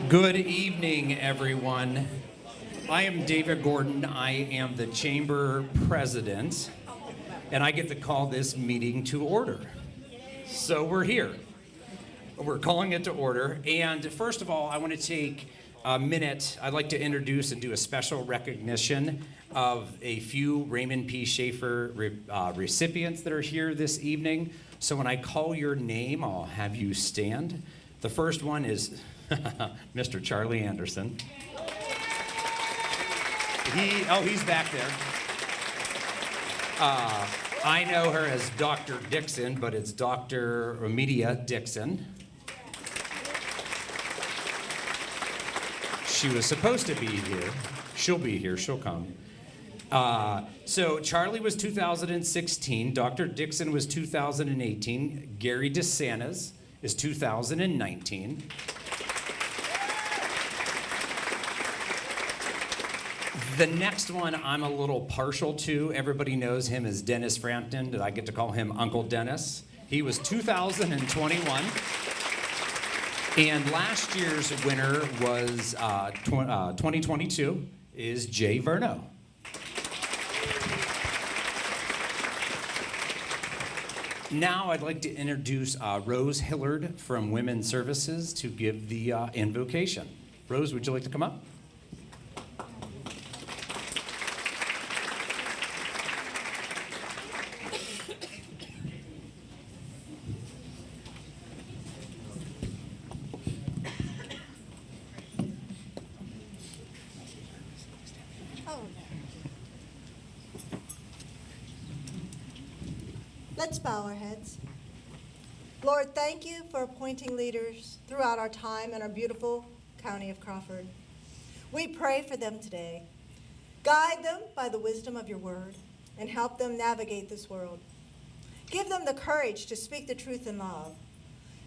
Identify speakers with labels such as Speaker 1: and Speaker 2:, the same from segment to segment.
Speaker 1: Good evening, everyone. I am David Gordon. I am the Chamber President, and I get to call this meeting to order. So we're here. We're calling it to order. And first of all, I want to take a minute. I'd like to introduce and do a special recognition of a few Raymond P. Shafer recipients that are here this evening. So when I call your name, I'll have you stand. The first one is Mr. Charlie Anderson. He's back there. I know her as Dr. Dixon, but it's Dr. Media Dixon. She was supposed to be here. She'll be here. She'll come. So Charlie was 2016. Dr. Dixon was 2018. Gary DeSantis is 2019. The next one I'm a little partial to. Everybody knows him as Dennis Frampton, and I get to call him Uncle Dennis. He was 2021. And last year's winner was 2022 is Jay Verno. Now I'd like to introduce Rose Hillard from Women's Services to give the invocation. Rose, would you like to come up?
Speaker 2: Let's bow our heads. Lord, thank you for appointing leaders throughout our time in our beautiful county of Crawford. We pray for them today. Guide them by the wisdom of your word and help them navigate this world. Give them the courage to speak the truth in love.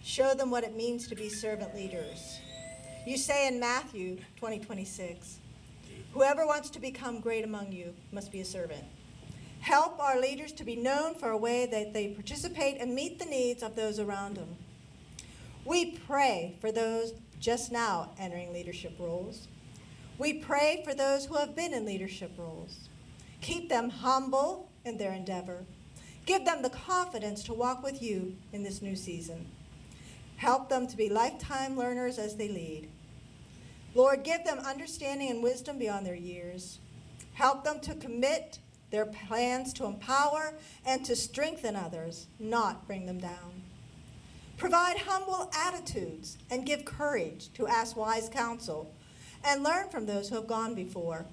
Speaker 2: Show them what it means to be servant leaders. You say in Matthew 20:26, whoever wants to become great among you must be a servant. Help our leaders to be known for a way that they participate and meet the needs of those around them. We pray for those just now entering leadership roles. We pray for those who have been in leadership roles. Keep them humble in their endeavor. Give them the confidence to walk with you in this new season. Help them to be lifetime learners as they lead. Lord, give them understanding and wisdom beyond their years. Help them to commit their plans to empower and to strengthen others, not bring them down. Provide humble attitudes and give courage to ask wise counsel and learn from those who have gone before.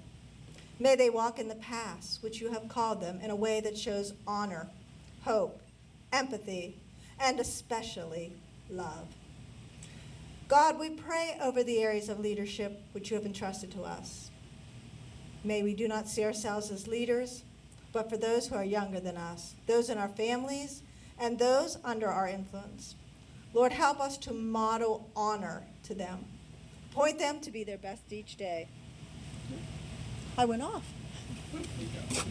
Speaker 2: May they walk in the paths which you have called them in a way that shows honor, hope, empathy, and especially love. God, we pray over the areas of leadership which you have entrusted to us. May we do not see ourselves as leaders, but for those who are younger than us, those in our families, and those under our influence. Lord, help us to model honor to them. Point them to be their best each day. I went off.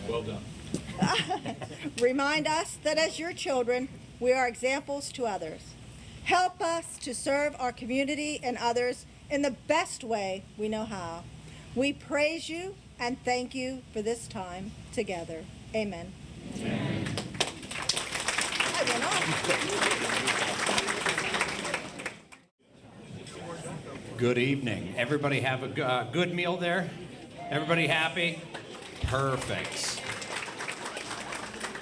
Speaker 3: Well done.
Speaker 2: Remind us that as your children, we are examples to others. Help us to serve our community and others in the best way we know how. We praise you and thank you for this time together. Amen.
Speaker 3: Amen.
Speaker 2: I went on.
Speaker 1: Good evening. Everybody have a good meal there? Everybody happy? Perfect.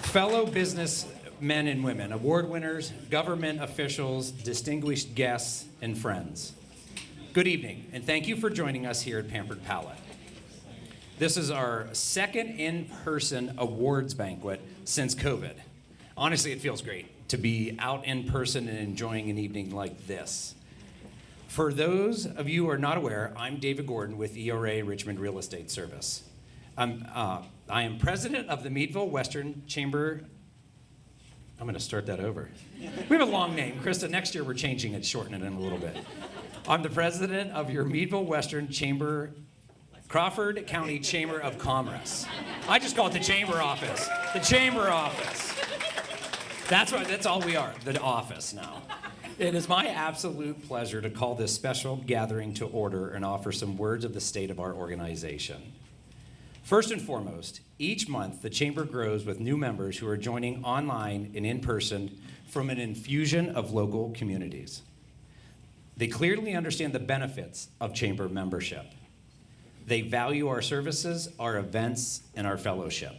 Speaker 1: Fellow businessmen and women, award winners, government officials, distinguished guests, and friends. Good evening, and thank you for joining us here at Pampered Palate. This is our second in-person awards banquet since COVID. Honestly, it feels great to be out in person and enjoying an evening like this. For those of you who are not aware, I'm David Gordon with ERA Richmond Real Estate Service. I am president of the Meadville Western Chamber. I'm going to start that over. We have a long name. Krista, next year we're changing it, shortening it in a little bit. I'm the president of your Meadville Western Chamber, Crawford County Chamber of Commerce. I just call it the Chamber Office. The Chamber Office. That's all we are, the office now. It is my absolute pleasure to call this special gathering to order and offer some words of the state of our organization. First and foremost, each month the Chamber grows with new members who are joining online and in person from an infusion of local communities. They clearly understand the benefits of Chamber membership. They value our services, our events, and our fellowship.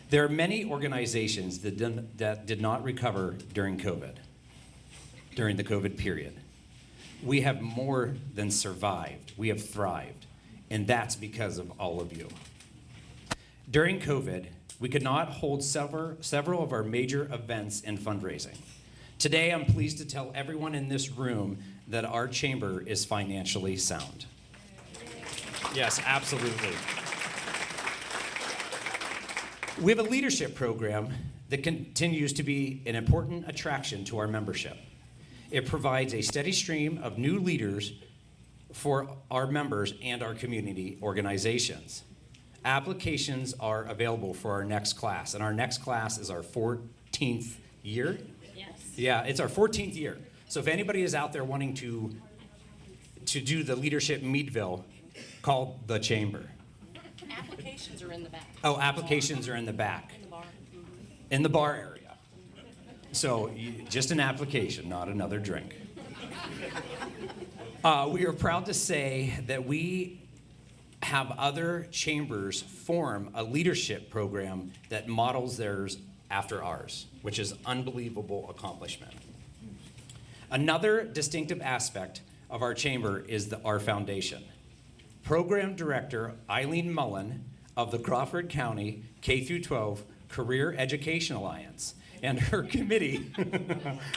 Speaker 1: There are many organizations that did not recover during the COVID period. We have more than survived. We have thrived, and that's because of all of you. During COVID, we could not hold several of our major events and fundraising. Today, I'm pleased to tell everyone in this room that our Chamber is financially sound. Yes, absolutely. We have a leadership program that continues to be an important attraction to our membership. It provides a steady stream of new leaders for our members and our community organizations. Applications are available for our next class, and our next class is our 14th year.
Speaker 4: Yes.
Speaker 1: Yeah, it's our 14th year. So if anybody is out there wanting to do the leadership Meadville, call the Chamber.
Speaker 4: Applications are in the back.
Speaker 1: Oh, applications are in the back,
Speaker 4: In the bar.
Speaker 1: in the bar area. So just an application, not another drink. We are proud to say that we have other chambers form a leadership program that models theirs after ours, which is unbelievable accomplishment. Another distinctive aspect of our chamber is our foundation. Program Director Eileen Mullen of the Crawford County K-12 Career Education Alliance and her committee,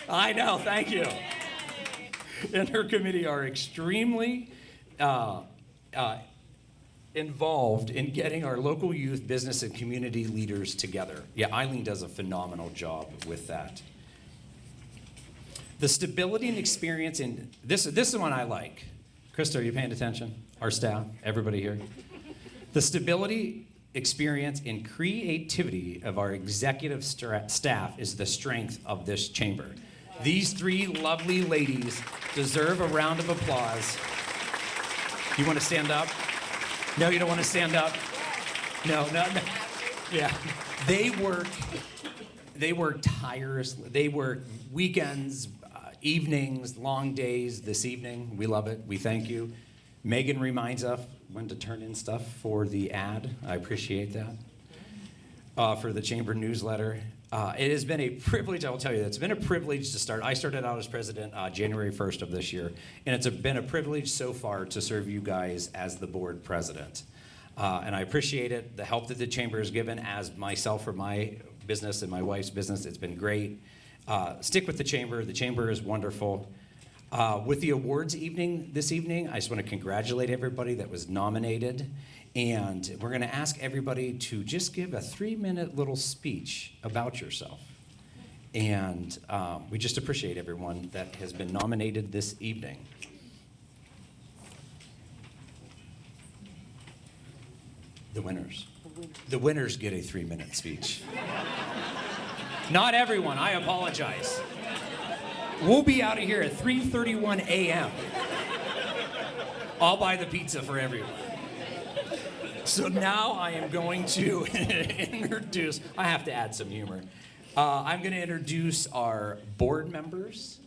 Speaker 1: I know, thank you, and her committee are extremely involved in getting our local youth, business, and community leaders together. Yeah, Eileen does a phenomenal job with that. The stability and experience in, this is one I like. Krista, are you paying attention? Our staff, everybody here. The stability, experience, and creativity of our executive staff is the strength of this chamber. These three lovely ladies deserve a round of applause. You want to stand up? No, you don't want to stand up? No. Yeah. They work tirelessly. They work weekends, evenings, long days. This evening, we love it. We thank you. Megan reminds us when to turn in stuff for the ad. I appreciate that. For the chamber newsletter. It has been a privilege, I will tell you that. It's been a privilege to start. I started out as president January 1st of this year, and it's been a privilege so far to serve you guys as the board president. And I appreciate it, the help that the chamber has given as myself for my business and my wife's business. It's been great. Stick with the chamber. The chamber is wonderful. With the awards this evening, I just want to congratulate everybody that was nominated. And we're going to ask everybody to just give a 3-minute little speech about yourself. And we just appreciate everyone that has been nominated this evening. The winners. The winners get a 3-minute speech. Not everyone, I apologize. We'll be out of here at 3:31 a.m. I'll buy the pizza for everyone. So now I am going to introduce, I have to add some humor. I'm going to introduce our board members.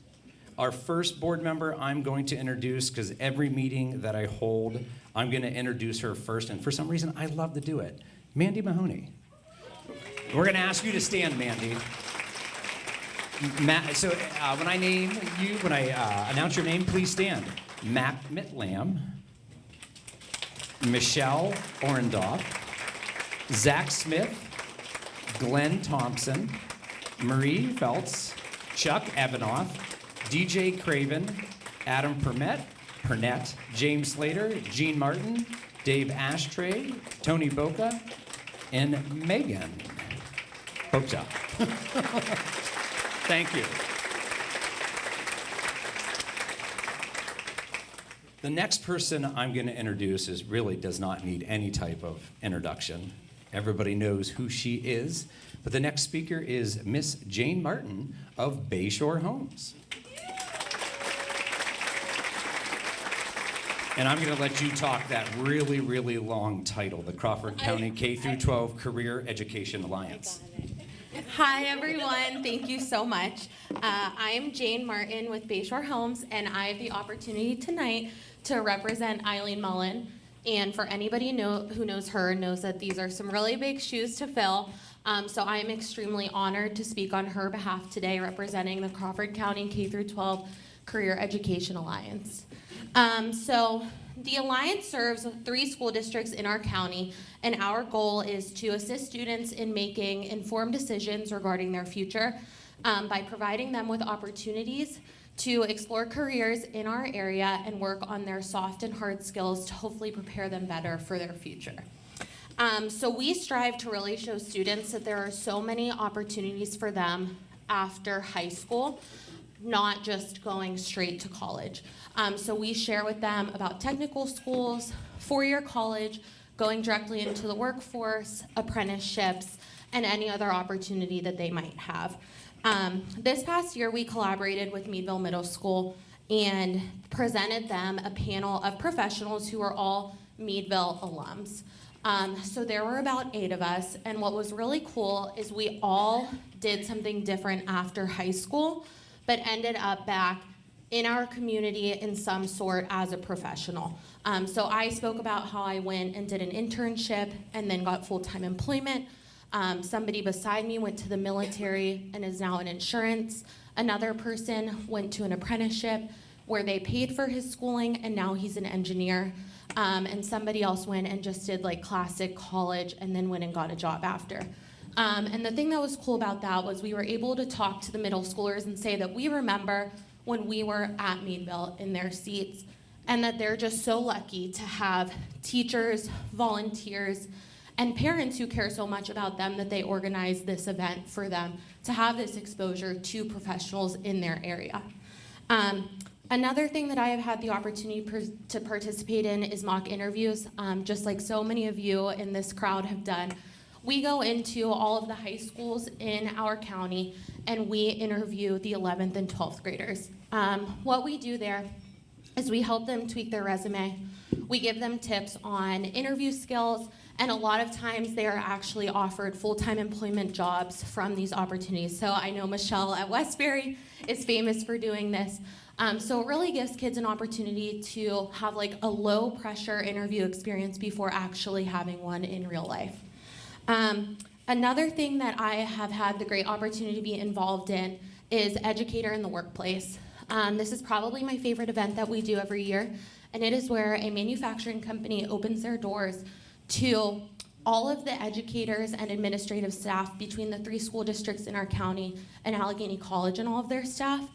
Speaker 1: Our first board member I'm going to introduce, because every meeting that I hold, I'm going to introduce her first. And for some reason, I love to do it. Mandy Mahoney. We're going to ask you to stand, Mandy. So when I announce your name, please stand. Matt Mitlam, Michelle Orendorff, Zach Smith, Glenn Thompson, Marie Feltz, Chuck Evanoff, DJ Craven, Adam Purnett, James Slater, Gene Martin, Dave Ashtray, Tony Boca, and Megan Boca. Thank you. The next person I'm going to introduce really does not need any type of introduction. Everybody knows who she is. But the next speaker is Miss Jane Martin of Bayshore Homes. And I'm going to let you talk that really, really long title, the Crawford County K-12 Career Education Alliance.
Speaker 5: Hi, everyone. Thank you so much. I am Jane Martin with Bayshore Homes, and I have the opportunity tonight to represent Eileen Mullen. And for anybody who knows her, knows that these are some really big shoes to fill. So I am extremely honored to speak on her behalf today, representing the Crawford County K-12 Career Education Alliance. So the Alliance serves 3 school districts in our county, and our goal is to assist students in making informed decisions regarding their future by providing them with opportunities to explore careers in our area and work on their soft and hard skills to hopefully prepare them better for their future. So we strive to really show students that there are so many opportunities for them after high school, not just going straight to college. So we share with them about technical schools, 4-year college, going directly into the workforce, apprenticeships, and any other opportunity that they might have. This past year, we collaborated with Meadville Middle School and presented them a panel of professionals who are all Meadville alums. So there were about 8 of us, and what was really cool is we all did something different after high school, but ended up back in our community in some sort as a professional. So I spoke about how I went and did an internship and then got full-time employment. Somebody beside me went to the military and is now in insurance. Another person went to an apprenticeship where they paid for his schooling and now he's an engineer. And somebody else went and just did like classic college and then went and got a job after. And the thing that was cool about that was we were able to talk to the middle schoolers and say that we remember when we were at Meadville in their seats, and that they're just so lucky to have teachers, volunteers, and parents who care so much about them that they organize this event for them to have this exposure to professionals in their area. Another thing that I have had the opportunity to participate in is mock interviews, just like so many of you in this crowd have done. We go into all of the high schools in our county and we interview the 11th and 12th graders. What we do there is we help them tweak their resume. We give them tips on interview skills, and a lot of times they are actually offered full-time employment jobs from these opportunities. So I know Michelle at Westbury is famous for doing this. So it really gives kids an opportunity to have like a low-pressure interview experience before actually having one in real life. Another thing that I have had the great opportunity to be involved in is Educator in the Workplace. This is probably my favorite event that we do every year, and it is where a manufacturing company opens their doors to all of the educators and administrative staff between the 3 school districts in our county and Allegheny College and all of their staff.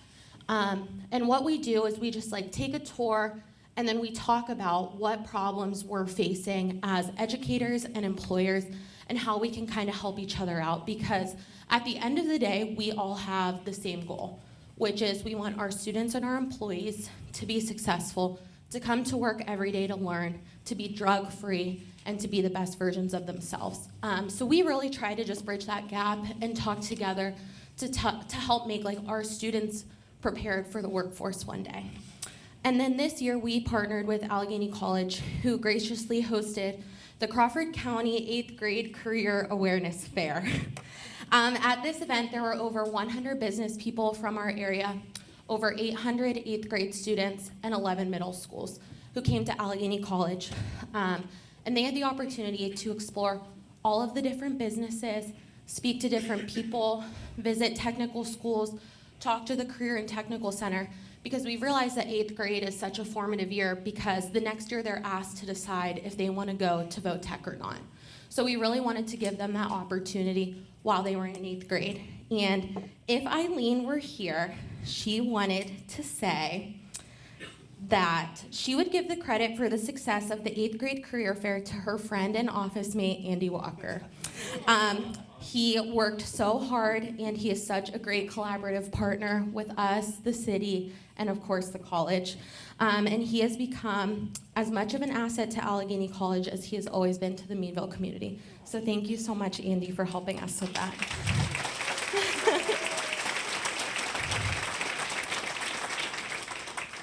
Speaker 5: And what we do is we just like take a tour and then we talk about what problems we're facing as educators and employers and how we can kind of help each other out, because at the end of the day, we all have the same goal, which is we want our students and our employees to be successful, to come to work every day to learn, to be drug-free, and to be the best versions of themselves. So we really try to just bridge that gap and talk together to help make like our students prepared for the workforce one day. And then this year we partnered with Allegheny College, who graciously hosted the Crawford County 8th Grade Career Awareness Fair. At this event, there were over 100 business people from our area, over 800 8th grade students, and 11 middle schools who came to Allegheny College. And they had the opportunity to explore all of the different businesses, speak to different people, visit technical schools, talk to the Career and Technical Center, because we realized that 8th grade is such a formative year because the next year they're asked to decide if they want to go to voc tech or not. So we really wanted to give them that opportunity while they were in 8th grade. And if Eileen were here, she wanted to say that she would give the credit for the success of the 8th grade career fair to her friend and office mate, Andy Walker. He worked so hard, and he is such a great collaborative partner with us, the city, and of course the college. And he has become as much of an asset to Allegheny College as he has always been to the Meadville community. So thank you so much, Andy, for helping us with that.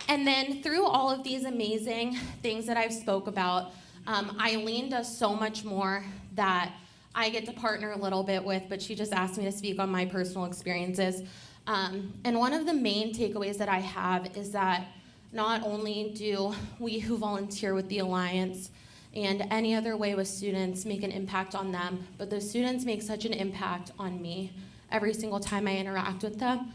Speaker 5: And then through all of these amazing things that I've spoke about, Eileen does so much more that I get to partner a little bit with, but she just asked me to speak on my personal experiences. And one of the main takeaways that I have is that not only do we who volunteer with the Alliance and any other way with students make an impact on them, but the students make such an impact on me every single time I interact with them.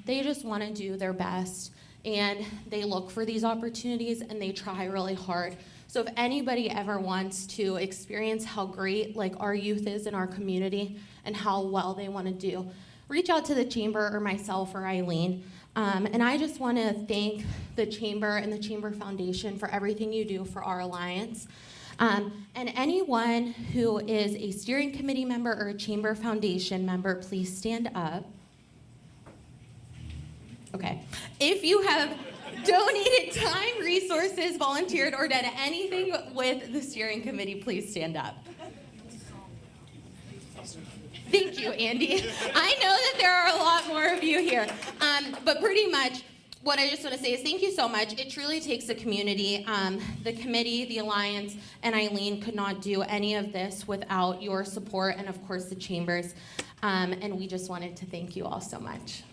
Speaker 5: They just want to do their best, and they look for these opportunities, and they try really hard. So if anybody ever wants to experience how great our youth is in our community and how well they want to do, reach out to the Chamber or myself or Eileen. And I just want to thank the Chamber and the Chamber Foundation for everything you do for our Alliance. And anyone who is a steering committee member or a Chamber Foundation member, please stand up. Okay. If you have donated time, resources, volunteered, or done anything with the steering committee, please stand up. Thank you, Andy. I know that there are a lot more of you here. But pretty much what I just want to say is thank you so much. It truly takes a community. The committee, the Alliance, and Eileen could not do any of this without your support and, of course, the Chambers. And we just wanted to thank you all so much.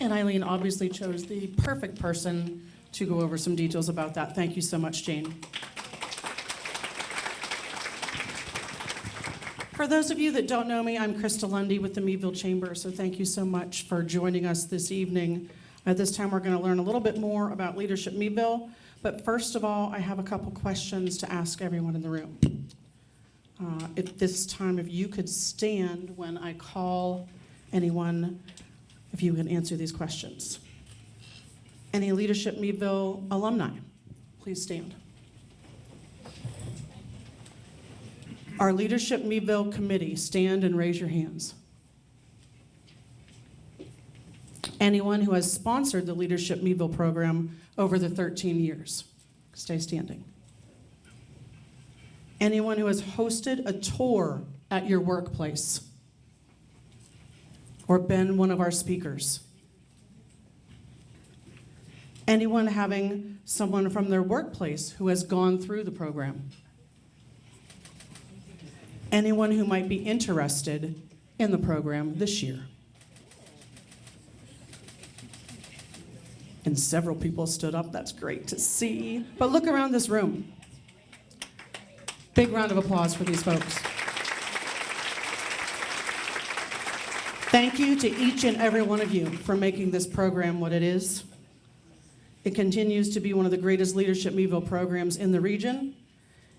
Speaker 6: And Eileen obviously chose the perfect person to go over some details about that. Thank you so much, Jane. For those of you that don't know me, I'm Krista Lundy with the Meadville Chamber, so thank you so much for joining us this evening. At this time, we're going to learn a little bit more about Leadership Meadville, but first of all, I have a couple questions to ask everyone in the room. At this time, if you could stand when I call anyone, if you can answer these questions. Any Leadership Meadville alumni, please stand. Our Leadership Meadville committee, stand and raise your hands. Anyone who has sponsored the Leadership Meadville program over the 13 years, stay standing. Anyone who has hosted a tour at your workplace or been one of our speakers. Anyone having someone from their workplace who has gone through the program. Anyone who might be interested in the program this year. And several people stood up, that's great to see. But look around this room. Big round of applause for these folks. Thank you to each and every one of you for making this program what it is. It continues to be one of the greatest Leadership Meadville programs in the region,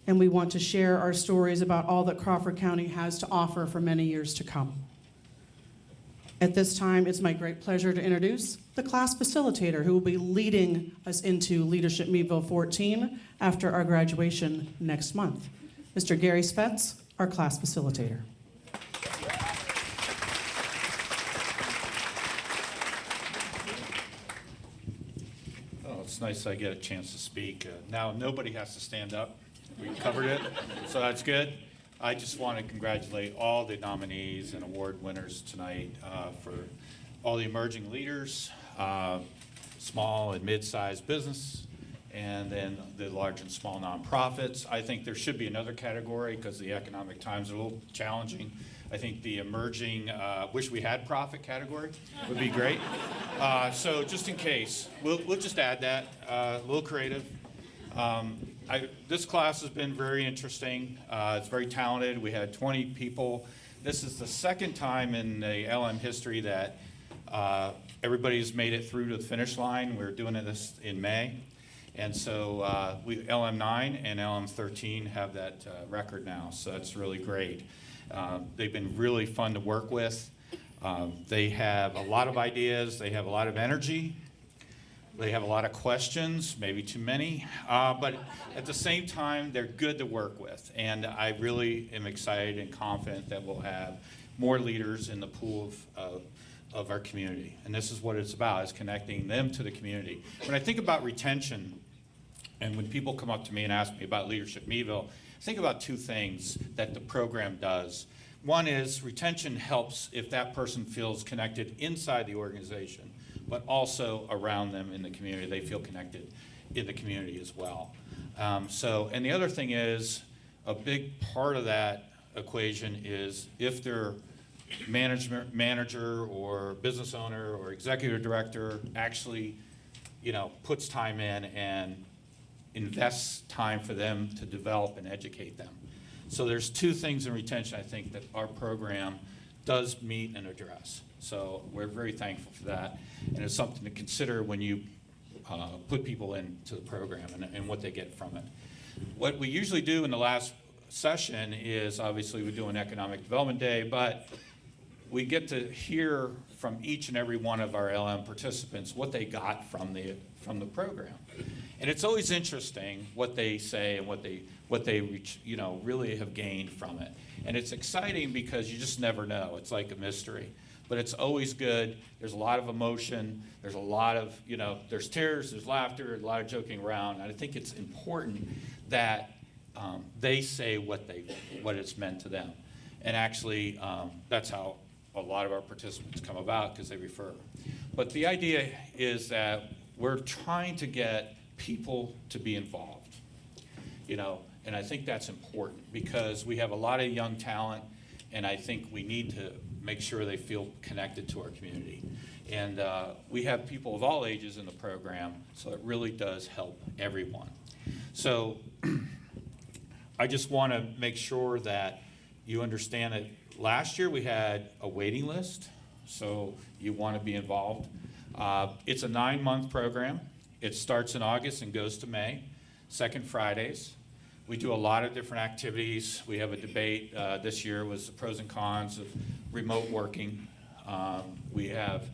Speaker 6: and we want to share our stories about all that Crawford County has to offer for many years to come. At this time, it's my great pleasure to introduce the class facilitator who will be leading us into Leadership Meadville 14 after our graduation next month. Mr. Gary Svets, our class facilitator.
Speaker 3: It's nice I get a chance to speak. Now nobody has to stand up. We covered it, so that's good. I just want to congratulate all the nominees and award winners tonight for all the emerging leaders, small and mid-sized business, and then the large and small nonprofits. I think there should be another category because the economic times are a little challenging. I think the emerging, wish we had profit category would be great. So just in case, we'll just add that, a little creative. This class has been very interesting. It's very talented. We had 20 people. This is the second time in the LM history that everybody's made it through to the finish line. We're doing this in May. And so LM9 and LM13 have that record now, so that's really great. They've been really fun to work with. They have a lot of ideas. They have a lot of energy. They have a lot of questions, maybe too many, but at the same time, they're good to work with. And I really am excited and confident that we'll have more leaders in the pool of our community. And this is what it's about, is connecting them to the community. When I think about retention, and when people come up to me and ask me about Leadership Meadville, I think about two things that the program does. One is retention helps if that person feels connected inside the organization, but also around them in the community. They feel connected in the community as well. And the other thing is, a big part of that equation is if their manager or business owner or executive director actually, puts time in and invests time for them to develop and educate them. So there's two things in retention I think that our program does meet and address. So we're very thankful for that, and it's something to consider when you put people into the program and what they get from it. What we usually do in the last session is, obviously we do an economic development day, but we get to hear from each and every one of our LM participants what they got from the program. And it's always interesting what they say and what they really have gained from it. And it's exciting because you just never know. It's like a mystery. But it's always good. There's a lot of emotion. There's a lot of, there's tears, there's laughter, a lot of joking around. And I think it's important that they say what it's meant to them. And actually, that's how a lot of our participants come about, because they refer. But the idea is that we're trying to get people to be involved, and I think that's important because we have a lot of young talent, and I think we need to make sure they feel connected to our community. And we have people of all ages in the program, so it really does help everyone. So I just want to make sure that you understand that last year we had a waiting list, so you want to be involved. It's a 9-month program. It starts in August and goes to May, second Fridays. We do a lot of different activities. We have a debate. This year was the pros and cons of remote working. We have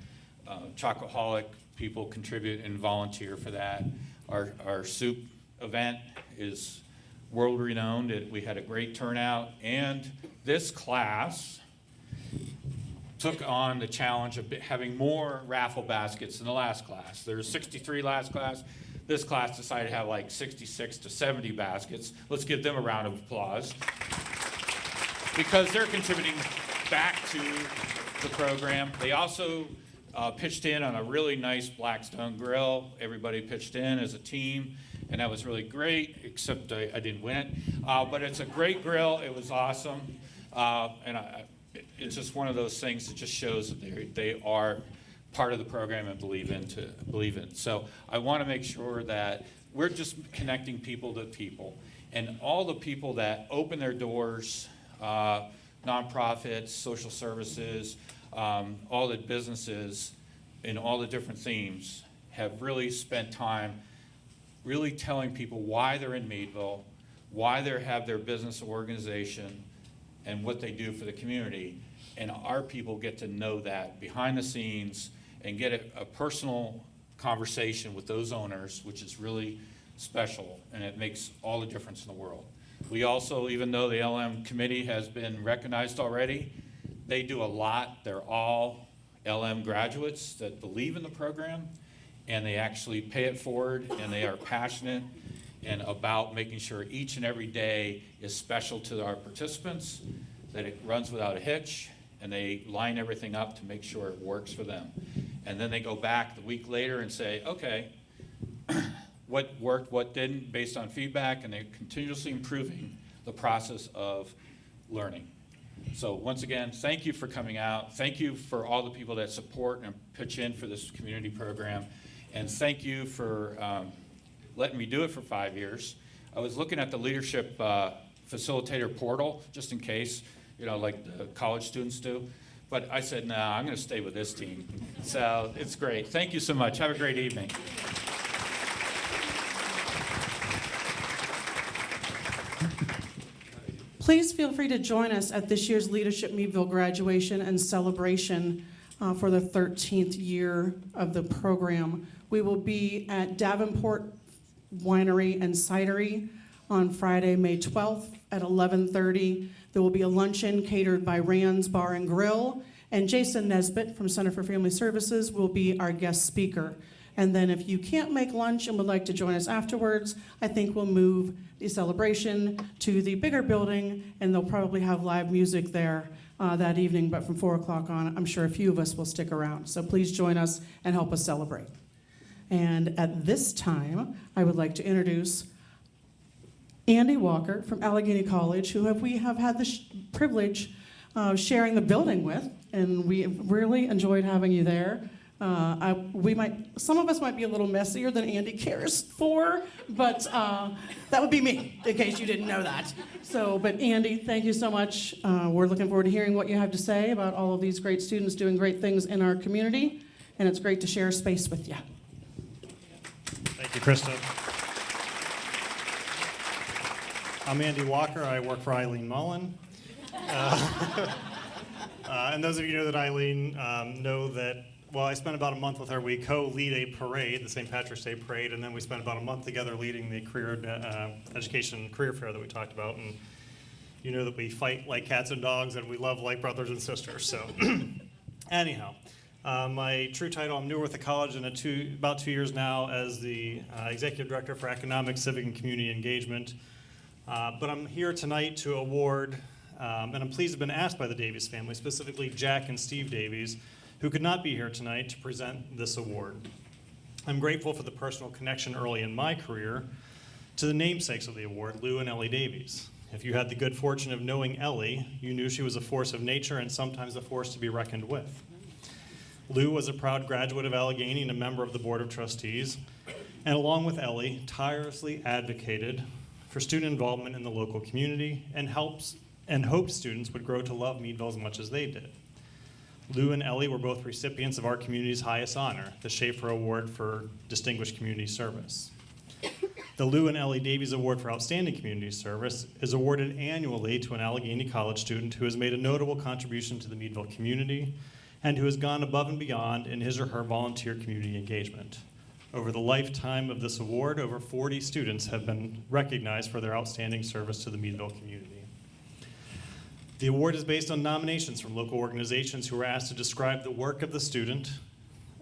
Speaker 3: Chocoholic people contribute and volunteer for that. Our soup event is world renowned. We had a great turnout, and this class took on the challenge of having more raffle baskets than the last class. There were 63 last class. This class decided to have like 66 to 70 baskets. Let's give them a round of applause, because they're contributing back to the program. They also pitched in on a really nice Blackstone grill. Everybody pitched in as a team, and that was really great, except I didn't win it. But it's a great grill. It was awesome. It's just one of those things that just shows that they are part of the program and believe in. So I want to make sure that we're just connecting people to people, and all the people that open their doors, nonprofits, social services, all the businesses in all the different themes have really spent time really telling people why they're in Meadville, why they have their business organization, and what they do for the community. And our people get to know that behind the scenes and get a personal conversation with those owners, which is really special, and it makes all the difference in the world. We also, even though the LM committee has been recognized already, they do a lot. They're all LM graduates that believe in the program, and they actually pay it forward, and they are passionate and about making sure each and every day is special to our participants, that it runs without a hitch, and they line everything up to make sure it works for them. And then they go back the week later and say, okay, what worked, what didn't, based on feedback, and they're continuously improving the process of learning. So once again, thank you for coming out. Thank you for all the people that support and pitch in for this community program. And thank you for letting me do it for 5 years. I was looking at the leadership facilitator portal, just in case, like the college students do. But I said, no, I'm going to stay with this team. So it's great. Thank you so much. Have a great evening.
Speaker 6: Please feel free to join us at this year's Leadership Meadville graduation and celebration for the 13th year of the program. We will be at Davenport Winery and Cidery on Friday, May 12th at 11:30. There will be a luncheon catered by Rand's Bar and Grill, and Jason Nesbitt from Center for Family Services will be our guest speaker. And then if you can't make lunch and would like to join us afterwards, I think we'll move the celebration to the bigger building, and they'll probably have live music there that evening, but from 4 o'clock on, I'm sure a few of us will stick around. So please join us and help us celebrate. And at this time, I would like to introduce Andy Walker from Allegheny College, who we have had the privilege of sharing the building with, and we really enjoyed having you there. Some of us might be a little messier than Andy cares for, but that would be me, in case you didn't know that. But Andy, thank you so much. We're looking forward to hearing what you have to say about all of these great students doing great things in our community, and it's great to share space with you.
Speaker 7: Thank you, Krista. I'm Andy Walker. I work for Eileen Mullen. And those of you who know that Eileen know that, well, I spent about a month with her. We co-lead a parade, the St. Patrick's Day Parade, and then we spent about a month together leading the career education career fair that we talked about. And you know that we fight like cats and dogs, and we love like brothers and sisters. So anyhow, my true title, I'm newer with the college in about 2 years now as the Executive Director for Economic, Civic, and Community Engagement. But I'm here tonight to award, and I'm pleased to have been asked by the Davies family, specifically Jack and Steve Davies, who could not be here tonight to present this award. I'm grateful for the personal connection early in my career to the namesakes of the award, Lou and Ellie Davies. If you had the good fortune of knowing Ellie, you knew she was a force of nature and sometimes a force to be reckoned with. Lou was a proud graduate of Allegheny and a member of the Board of Trustees, and along with Ellie, tirelessly advocated for student involvement in the local community and hoped students would grow to love Meadville as much as they did. Lou and Ellie were both recipients of our community's highest honor, the Shafer Award for Distinguished Community Service. The Lou and Ellie Davies Award for Outstanding Community Service is awarded annually to an Allegheny College student who has made a notable contribution to the Meadville community and who has gone above and beyond in his or her volunteer community engagement. Over the lifetime of this award, over 40 students have been recognized for their outstanding service to the Meadville community. The award is based on nominations from local organizations who were asked to describe the work of the student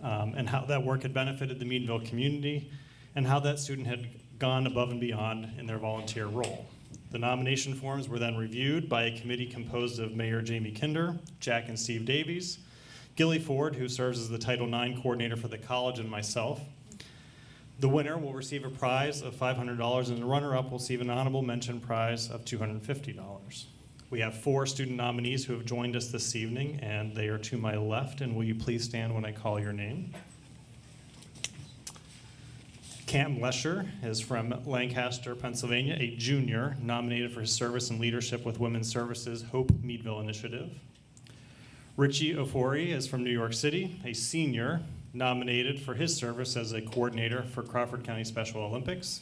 Speaker 7: and how that work had benefited the Meadville community and how that student had gone above and beyond in their volunteer role. The nomination forms were then reviewed by a committee composed of Mayor Jamie Kinder, Jack and Steve Davies, Gilly Ford, who serves as the Title IX coordinator for the college, and myself. The winner will receive a prize of $500 and the runner-up will receive an honorable mention prize of $250. We have 4 student nominees who have joined us this evening, and they are to my left, and will you please stand when I call your name? Cam Lesher is from Lancaster, Pennsylvania, a junior nominated for his service and leadership with Women's Services Hope Meadville Initiative. Richie Ofori is from New York City, a senior nominated for his service as a coordinator for Crawford County Special Olympics.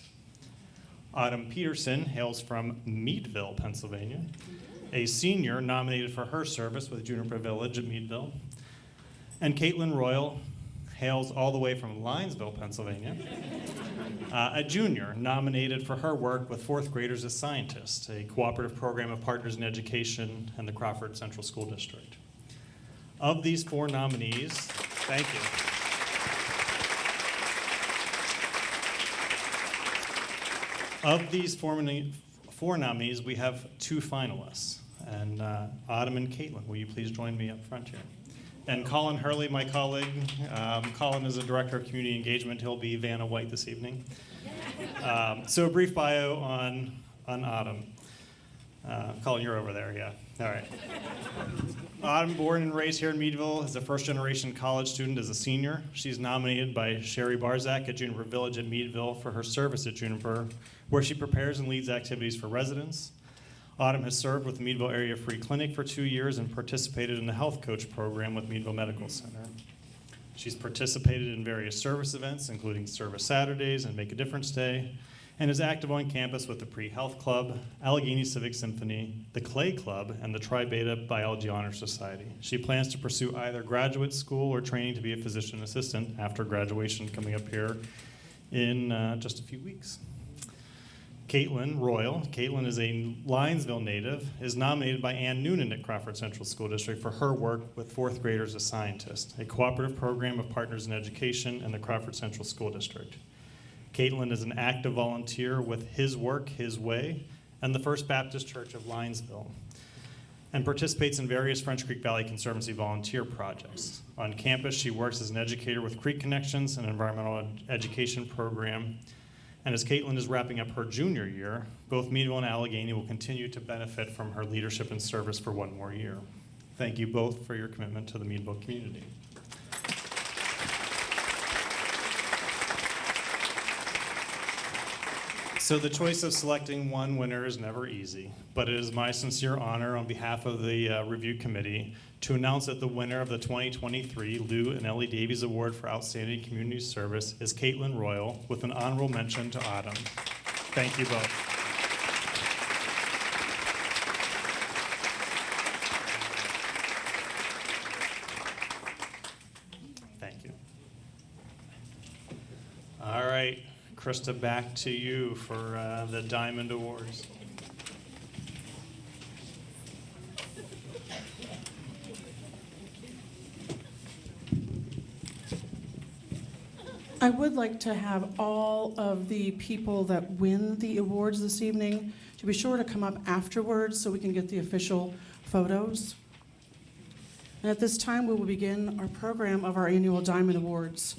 Speaker 7: Autumn Peterson hails from Meadville, Pennsylvania, a senior nominated for her service with Juniper Village at Meadville. And Caitlin Royal hails all the way from Linesville, Pennsylvania, a junior nominated for her work with 4th graders as scientists, a cooperative program of Partners in Education and the Crawford Central School District. Of these 4 nominees, thank you. Of these 4 nominees, we have 2 finalists. And Autumn and Caitlin, will you please join me up front here? And Colin Hurley, my colleague. Colin is a director of community engagement. He'll be Vanna White this evening. So a brief bio on Autumn. Colin, you're over there, yeah. All right. Autumn, born and raised here in Meadville, is a first-generation college student as a senior. She's nominated by Sherry Barzak at Juniper Village at Meadville for her service at Juniper, where she prepares and leads activities for residents. Autumn has served with the Meadville Area Free Clinic for 2 years and participated in the Health Coach program with Meadville Medical Center. She's participated in various service events, including Service Saturdays and Make a Difference Day, and is active on campus with the Pre-Health Club, Allegheny Civic Symphony, the Clay Club, and the Tri Beta Biology Honor Society. She plans to pursue either graduate school or training to be a physician assistant after graduation coming up here in just a few weeks. Caitlin Royal. Caitlin is a Linesville native, is nominated by Ann Noonan at Crawford Central School District for her work with fourth graders as scientists, a cooperative program of partners in education in the Crawford Central School District. Caitlin is an active volunteer with His Work, His Way, and the First Baptist Church of Linesville, and participates in various French Creek Valley Conservancy volunteer projects. On campus, she works as an educator with Creek Connections, an environmental education program. And as Caitlin is wrapping up her junior year, both Meadville and Allegheny will continue to benefit from her leadership and service for one more year. Thank you both for your commitment to the Meadville community. So the choice of selecting one winner is never easy, but it is my sincere honor on behalf of the review committee to announce that the winner of the 2023 Lou and Ellie Davies Award for Outstanding Community Service is Caitlin Royal, with an honorable mention to Autumn. Thank you both. Thank you. All right, Krista, back to you for the Diamond Awards.
Speaker 6: I would like to have all of the people that win the awards this evening to be sure to come up afterwards so we can get the official photos. And at this time, we will begin our program of our annual Diamond Awards.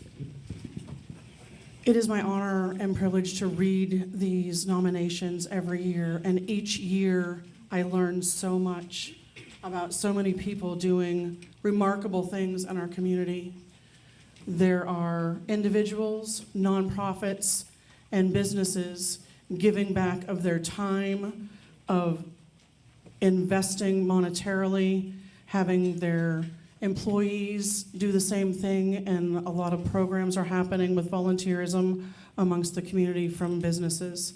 Speaker 6: It is my honor and privilege to read these nominations every year, and each year I learn so much about so many people doing remarkable things in our community. There are individuals, nonprofits, and businesses giving back of their time, of investing monetarily, having their employees do the same thing, and a lot of programs are happening with volunteerism amongst the community from businesses.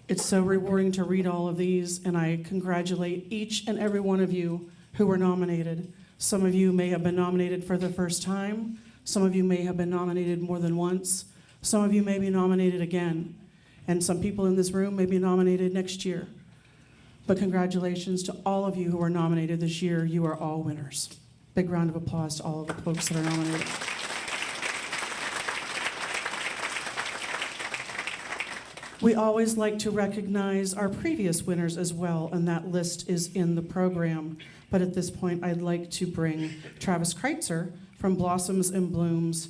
Speaker 6: It's so rewarding to read all of these, and I congratulate each and every one of you who were nominated. Some of you may have been nominated for the first time. Some of you may have been nominated more than once. Some of you may be nominated again. And some people in this room may be nominated next year. But congratulations to all of you who are nominated this year. You are all winners. Big round of applause to all of the folks that are nominated. We always like to recognize our previous winners as well, and that list is in the program. But at this point, I'd like to bring Travis Kreitzer from Blossoms and Blooms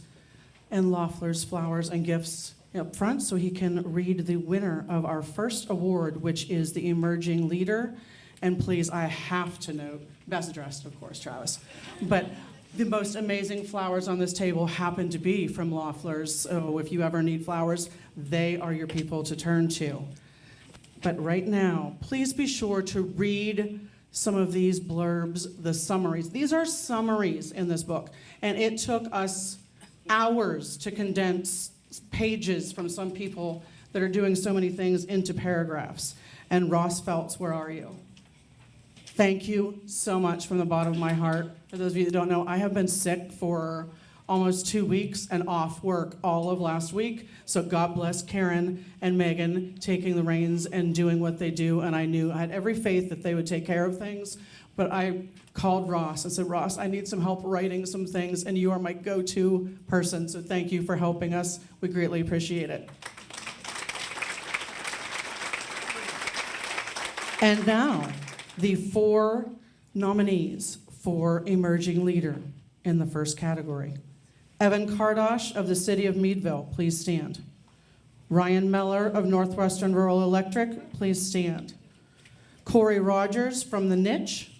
Speaker 6: and Loeffler's Flowers and Gifts up front so he can read the winner of our first award, which is the Emerging Leader. And please, I have to note, best dressed, of course, Travis, but the most amazing flowers on this table happen to be from Loeffler's, so if you ever need flowers, they are your people to turn to. But right now, please be sure to read some of these blurbs, the summaries. These are summaries in this book, and it took us hours to condense pages from some people that are doing so many things into paragraphs. And Ross Feltz, where are you? Thank you so much from the bottom of my heart. For those of you that don't know, I have been sick for almost 2 weeks and off work all of last week. So God bless Karen and Megan taking the reins and doing what they do. And I had every faith that they would take care of things. But I called Ross and said, Ross, I need some help writing some things, and you are my go-to person. So thank you for helping us. We greatly appreciate it. And now, the 4 nominees for Emerging Leader in the first category. Evan Kardosh of the City of Meadville, please stand. Ryan Meller of Northwestern Rural Electric, please stand. Corey Rogers from The Niche,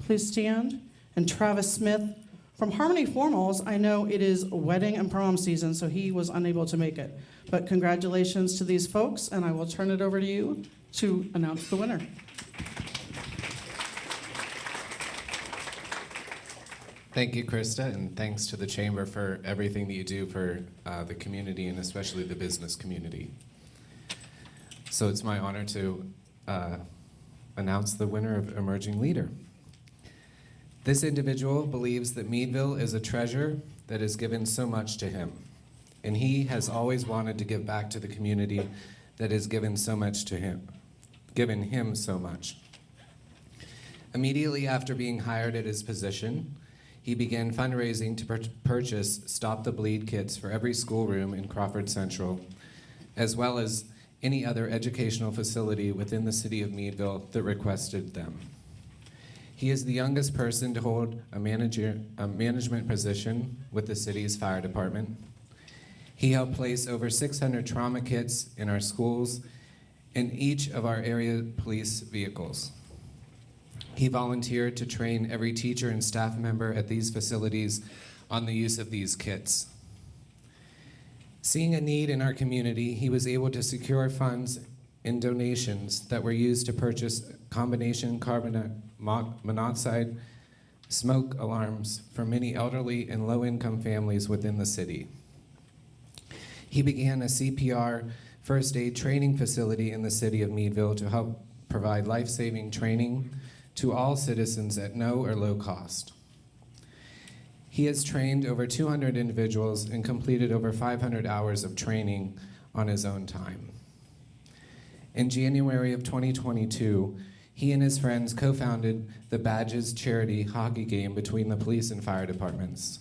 Speaker 6: please stand. And Travis Smith from Harmony Formals. I know it is wedding and prom season, so he was unable to make it. But congratulations to these folks, and I will turn it over to you to announce the winner.
Speaker 8: Thank you, Krista, and thanks to the Chamber for everything that you do for the community and especially the business community. So it's my honor to announce the winner of Emerging Leader. This individual believes that Meadville is a treasure that has given so much to him, and he has always wanted to give back to the community that has given so much to him, given him so much. Immediately after being hired at his position, he began fundraising to purchase Stop the Bleed kits for every schoolroom in Crawford Central, as well as any other educational facility within the city of Meadville that requested them. He is the youngest person to hold a management position with the city's fire department. He helped place over 600 trauma kits in our schools and each of our area police vehicles. He volunteered to train every teacher and staff member at these facilities on the use of these kits. Seeing a need in our community, he was able to secure funds and donations that were used to purchase combination carbon monoxide smoke alarms for many elderly and low-income families within the city. He began a CPR first aid training facility in the city of Meadville to help provide life-saving training to all citizens at no or low cost. He has trained over 200 individuals and completed over 500 hours of training on his own time. In January of 2022, he and his friends co-founded the Badges charity hockey game between the police and fire departments.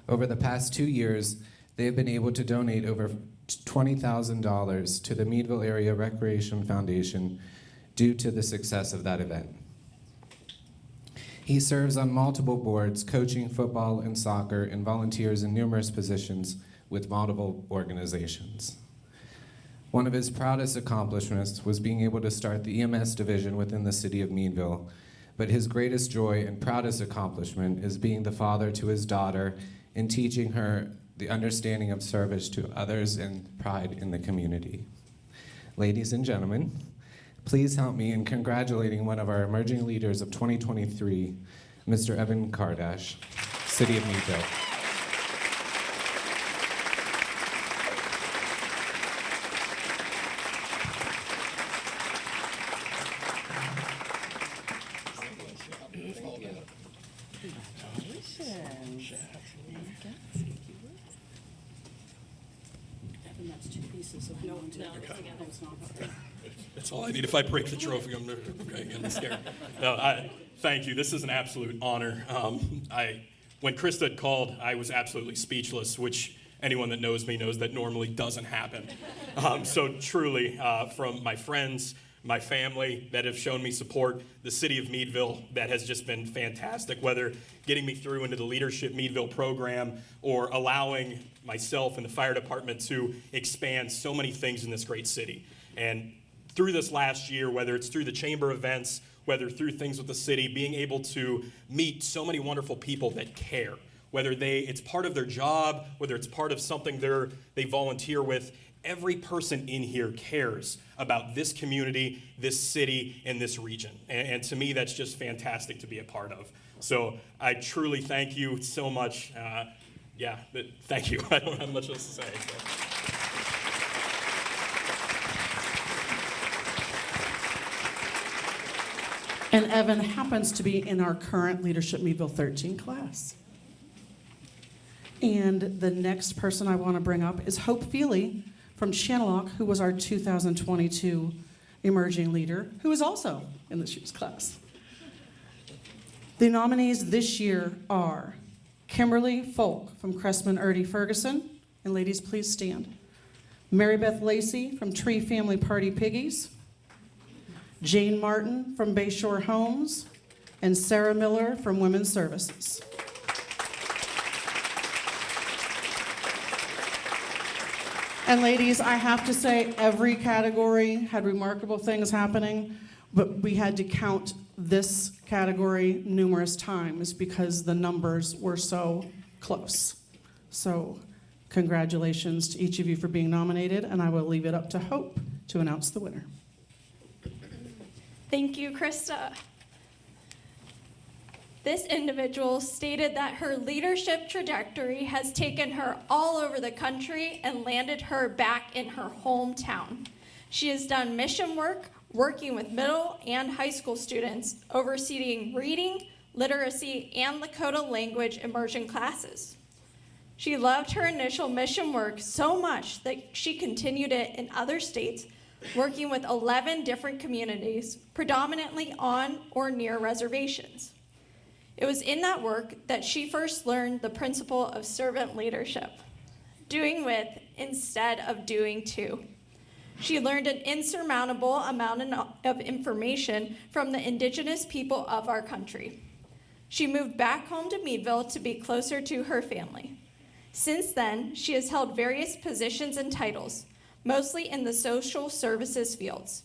Speaker 8: Over the past 2 years, they have been able to donate over $20,000 to the Meadville Area Recreation Foundation due to the success of that event. He serves on multiple boards, coaching football and soccer, and volunteers in numerous positions with multiple organizations. One of his proudest accomplishments was being able to start the EMS division within the city of Meadville, but his greatest joy and proudest accomplishment is being the father to his daughter and teaching her the understanding of service to others and pride in the community. Ladies and gentlemen, please help me in congratulating one of our emerging leaders of 2023, Mr. Evan Kardash, City of Meadville.
Speaker 4: Evan, that's two pieces, so hang on to it. No, it's not.
Speaker 9: That's all I need. If I break the trophy, I'm getting scared. No, thank you. This is an absolute honor. When Krista had called, I was absolutely speechless, which anyone that knows me knows that normally doesn't happen. So truly, from my friends, my family that have shown me support, the city of Meadville that has just been fantastic, whether getting me through into the Leadership Meadville program or allowing myself and the fire department to expand so many things in this great city. And through this last year, whether it's through the chamber events, whether through things with the city, being able to meet so many wonderful people that care, whether it's part of their job, whether it's part of something they volunteer with, every person in here cares about this community, this city, and this region. And to me, that's just fantastic to be a part of. So I truly thank you so much. Thank you. I don't have much else to say. So.
Speaker 6: And Evan happens to be in our current Leadership Meadville 13 class. And the next person I want to bring up is Hope Feely from Channellock, who was our 2022 Emerging Leader, who is also in this year's class. The nominees this year are Kimberly Folk from Cressman Erdy Ferguson, and ladies, please stand. Mary Beth Lacey from Tree Family Party Piggies, Jane Martin from Bayshore Homes, and Sarah Miller from Women's Services. And ladies, I have to say every category had remarkable things happening, but we had to count this category numerous times because the numbers were so close. So congratulations to each of you for being nominated, and I will leave it up to Hope to announce the winner.
Speaker 10: Thank you, Krista. This individual stated that her leadership trajectory has taken her all over the country and landed her back in her hometown. She has done mission work, working with middle and high school students, overseeing reading, literacy, and Lakota language immersion classes. She loved her initial mission work so much that she continued it in other states, working with 11 different communities, predominantly on or near reservations. It was in that work that she first learned the principle of servant leadership, doing with instead of doing to. She learned an insurmountable amount of information from the indigenous people of our country. She moved back home to Meadville to be closer to her family. Since then, she has held various positions and titles, mostly in the social services fields.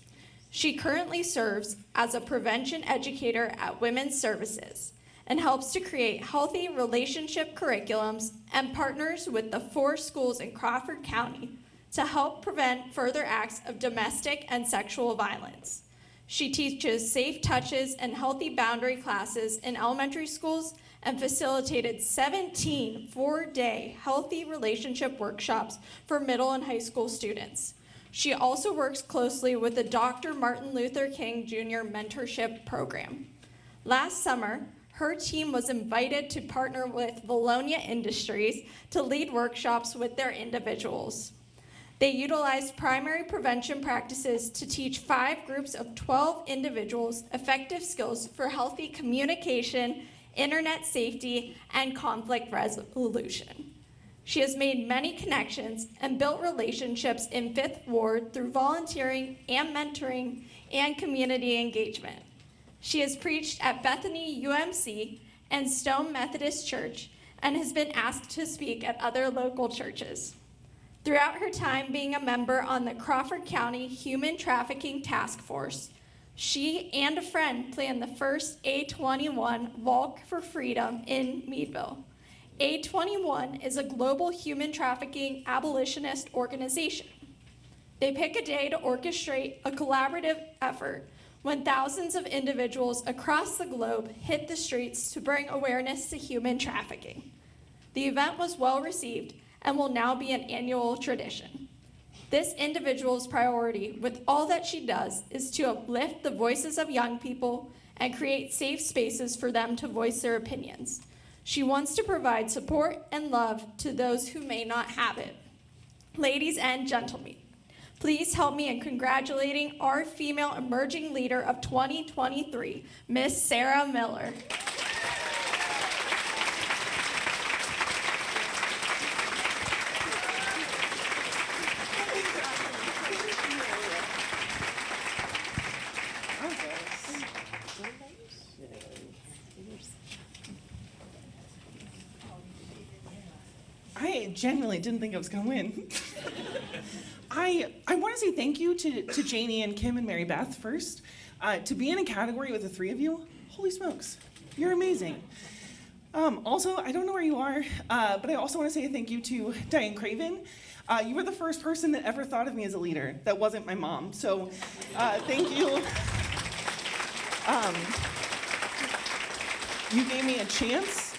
Speaker 10: She currently serves as a prevention educator at Women's Services and helps to create healthy relationship curriculums and partners with the 4 schools in Crawford County to help prevent further acts of domestic and sexual violence. She teaches safe touches and healthy boundary classes in elementary schools and facilitated 17 4-day healthy relationship workshops for middle and high school students. She also works closely with the Dr. Martin Luther King Jr. Mentorship Program. Last summer, her team was invited to partner with Valonia Industries to lead workshops with their individuals. They utilized primary prevention practices to teach 5 groups of 12 individuals effective skills for healthy communication, internet safety, and conflict resolution. She has made many connections and built relationships in 5th Ward through volunteering and mentoring and community engagement. She has preached at Bethany UMC and Stone Methodist Church and has been asked to speak at other local churches. Throughout her time being a member on the Crawford County Human Trafficking Task Force, she and a friend planned the first A21 Walk for Freedom in Meadville. A21 is a global human trafficking abolitionist organization. They pick a day to orchestrate a collaborative effort when thousands of individuals across the globe hit the streets to bring awareness to human trafficking. The event was well received and will now be an annual tradition. This individual's priority with all that she does is to uplift the voices of young people and create safe spaces for them to voice their opinions. She wants to provide support and love to those who may not have it. Ladies and gentlemen, please help me in congratulating our female emerging leader of 2023, Miss Sarah Miller.
Speaker 11: I genuinely didn't think I was going to win. I want to say thank you to Janie and Kim and Mary Beth first. To be in a category with the 3 of you, holy smokes, you're amazing. Also, I don't know where you are, but I also want to say thank you to Diane Craven. You were the first person that ever thought of me as a leader that wasn't my mom, so thank you. You gave me a chance.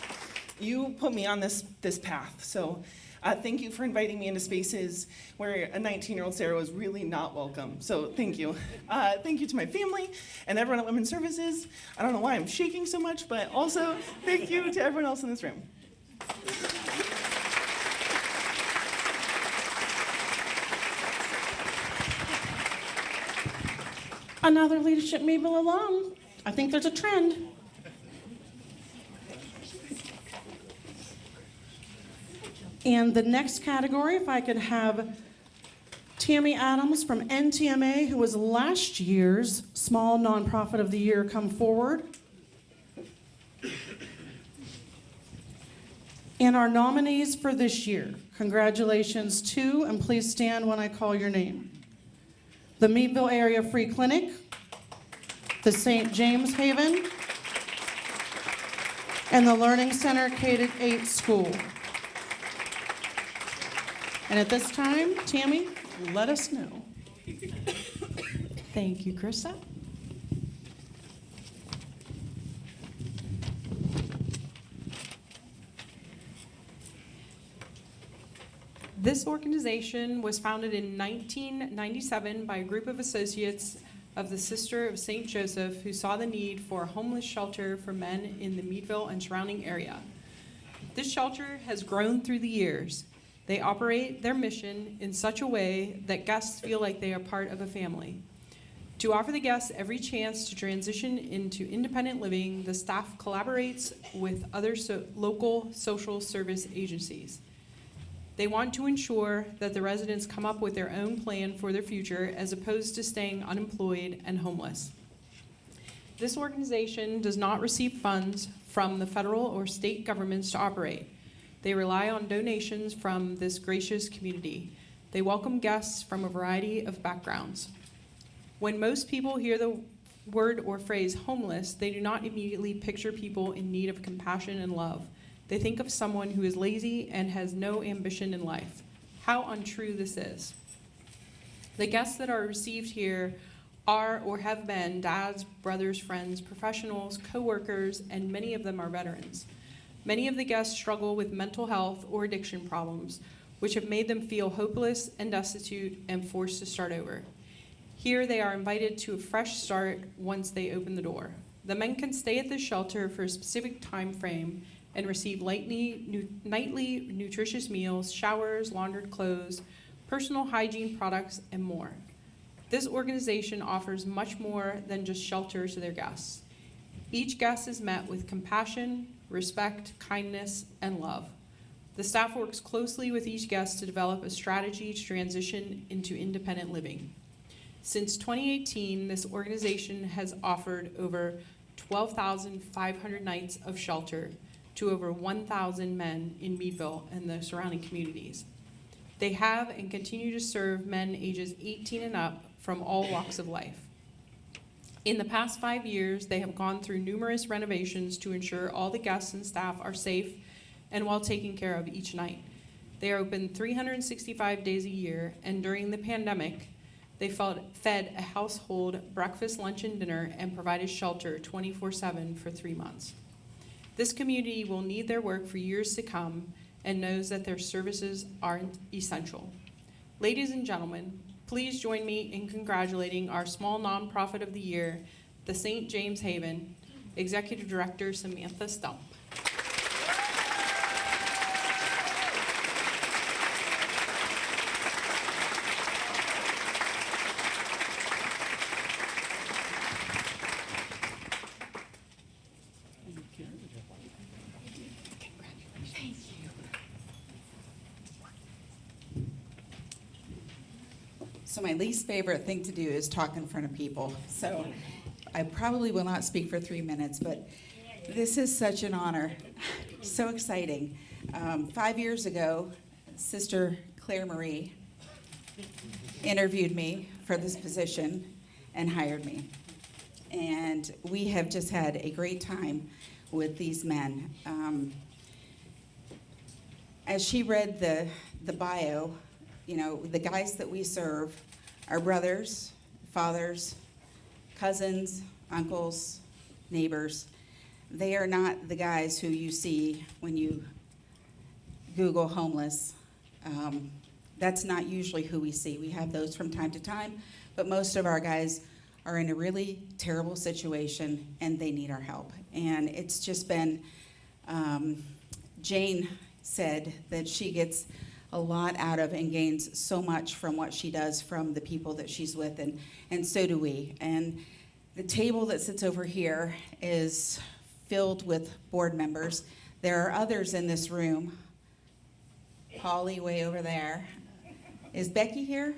Speaker 11: You put me on this path, so thank you for inviting me into spaces where a 19-year-old Sarah was really not welcome, so thank you. Thank you to my family and everyone at Women's Services. I don't know why I'm shaking so much, but also thank you to everyone else in this room.
Speaker 6: Another Leadership Meadville alum. I think there's a trend. And the next category, if I could have Tammy Adams from NTMA, who was last year's Small Nonprofit of the Year, come forward. And our nominees for this year, congratulations to, and please stand when I call your name, the Meadville Area Free Clinic, the St. James Haven, and the Learning Center K-8 School. And at this time, Tammy, let us know.
Speaker 12: Thank you, Krista. This organization was founded in 1997 by a group of associates of the Sister of St. Joseph who saw the need for a homeless shelter for men in the Meadville and surrounding area. This shelter has grown through the years. They operate their mission in such a way that guests feel like they are part of a family. To offer the guests every chance to transition into independent living, the staff collaborates with other local social service agencies. They want to ensure that the residents come up with their own plan for their future as opposed to staying unemployed and homeless. This organization does not receive funds from the federal or state governments to operate. They rely on donations from this gracious community. They welcome guests from a variety of backgrounds. When most people hear the word or phrase homeless, they do not immediately picture people in need of compassion and love. They think of someone who is lazy and has no ambition in life. How untrue this is. The guests that are received here are or have been dads, brothers, friends, professionals, co-workers, and many of them are veterans. Many of the guests struggle with mental health or addiction problems, which have made them feel hopeless and destitute and forced to start over. Here they are invited to a fresh start once they open the door. The men can stay at the shelter for a specific time frame and receive nightly nutritious meals, showers, laundered clothes, personal hygiene products, and more. This organization offers much more than just shelter to their guests. Each guest is met with compassion, respect, kindness, and love. The staff works closely with each guest to develop a strategy to transition into independent living. Since 2018, this organization has offered over 12,500 nights of shelter to over 1,000 men in Meadville and the surrounding communities. They have and continue to serve men ages 18 and up from all walks of life. In the past 5 years, they have gone through numerous renovations to ensure all the guests and staff are safe and well taken care of each night. They are open 365 days a year, and during the pandemic, they fed a household breakfast, lunch, and dinner and provided shelter 24/7 for 3 months. This community will need their work for years to come and knows that their services are essential. Ladies and gentlemen, please join me in congratulating our small nonprofit of the year, the St. James Haven, Executive Director Samantha Stump.
Speaker 13: So my least favorite thing to do is talk in front of people. So I probably will not speak for 3 minutes, but this is such an honor. So exciting. 5 years ago, Sister Claire Marie interviewed me for this position and hired me. And we have just had a great time with these men. As she read the bio, you know, the guys that we serve are brothers, fathers, cousins, uncles, neighbors. They are not the guys who you see when you Google homeless. That's not usually who we see. We have those from time to time, but most of our guys are in a really terrible situation and they need our help. And it's just been, Jane said that she gets a lot out of and gains so much from what she does from the people that she's with, and so do we. And the table that sits over here is filled with board members. There are others in this room. Polly way over there. Is Becky here?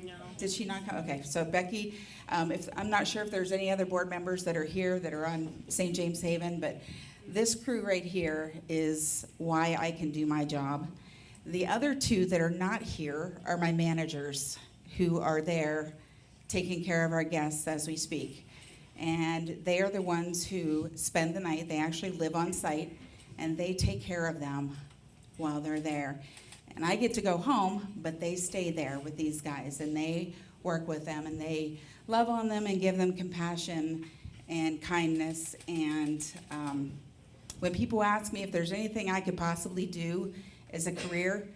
Speaker 13: No. Did she not come? Okay, so Becky, I'm not sure if there's any other board members that are here that are on St. James Haven, but this crew right here is why I can do my job. The other two that are not here are my managers who are there taking care of our guests as we speak. And they are the ones who spend the night. They actually live on site and they take care of them while they're there. And I get to go home, but they stay there with these guys and they work with them and they love on them and give them compassion and kindness. And when people ask me if there's anything I could possibly do as a career,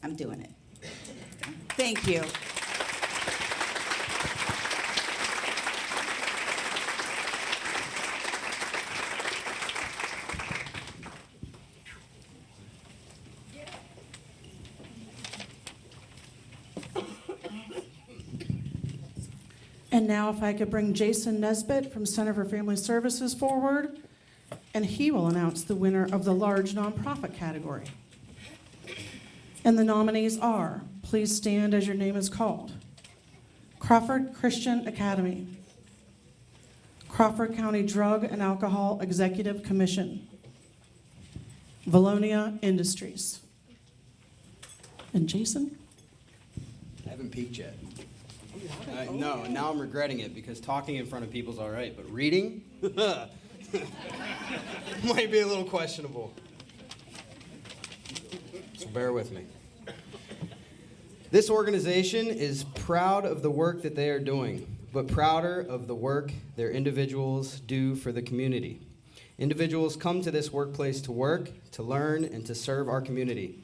Speaker 13: I'm doing it. Thank you.
Speaker 6: And now if I could bring Jason Nesbitt from Center for Family Services forward, and he will announce the winner of the large nonprofit category. And the nominees are, please stand as your name is called: Crawford Christian Academy, Crawford County Drug and Alcohol Executive Commission, Valonia Industries. And Jason?
Speaker 14: I haven't peeked yet. No, now I'm regretting it because talking in front of people's all right, but reading might be a little questionable. So bear with me. This organization is proud of the work that they are doing, but prouder of the work their individuals do for the community. Individuals come to this workplace to work, to learn, and to serve our community.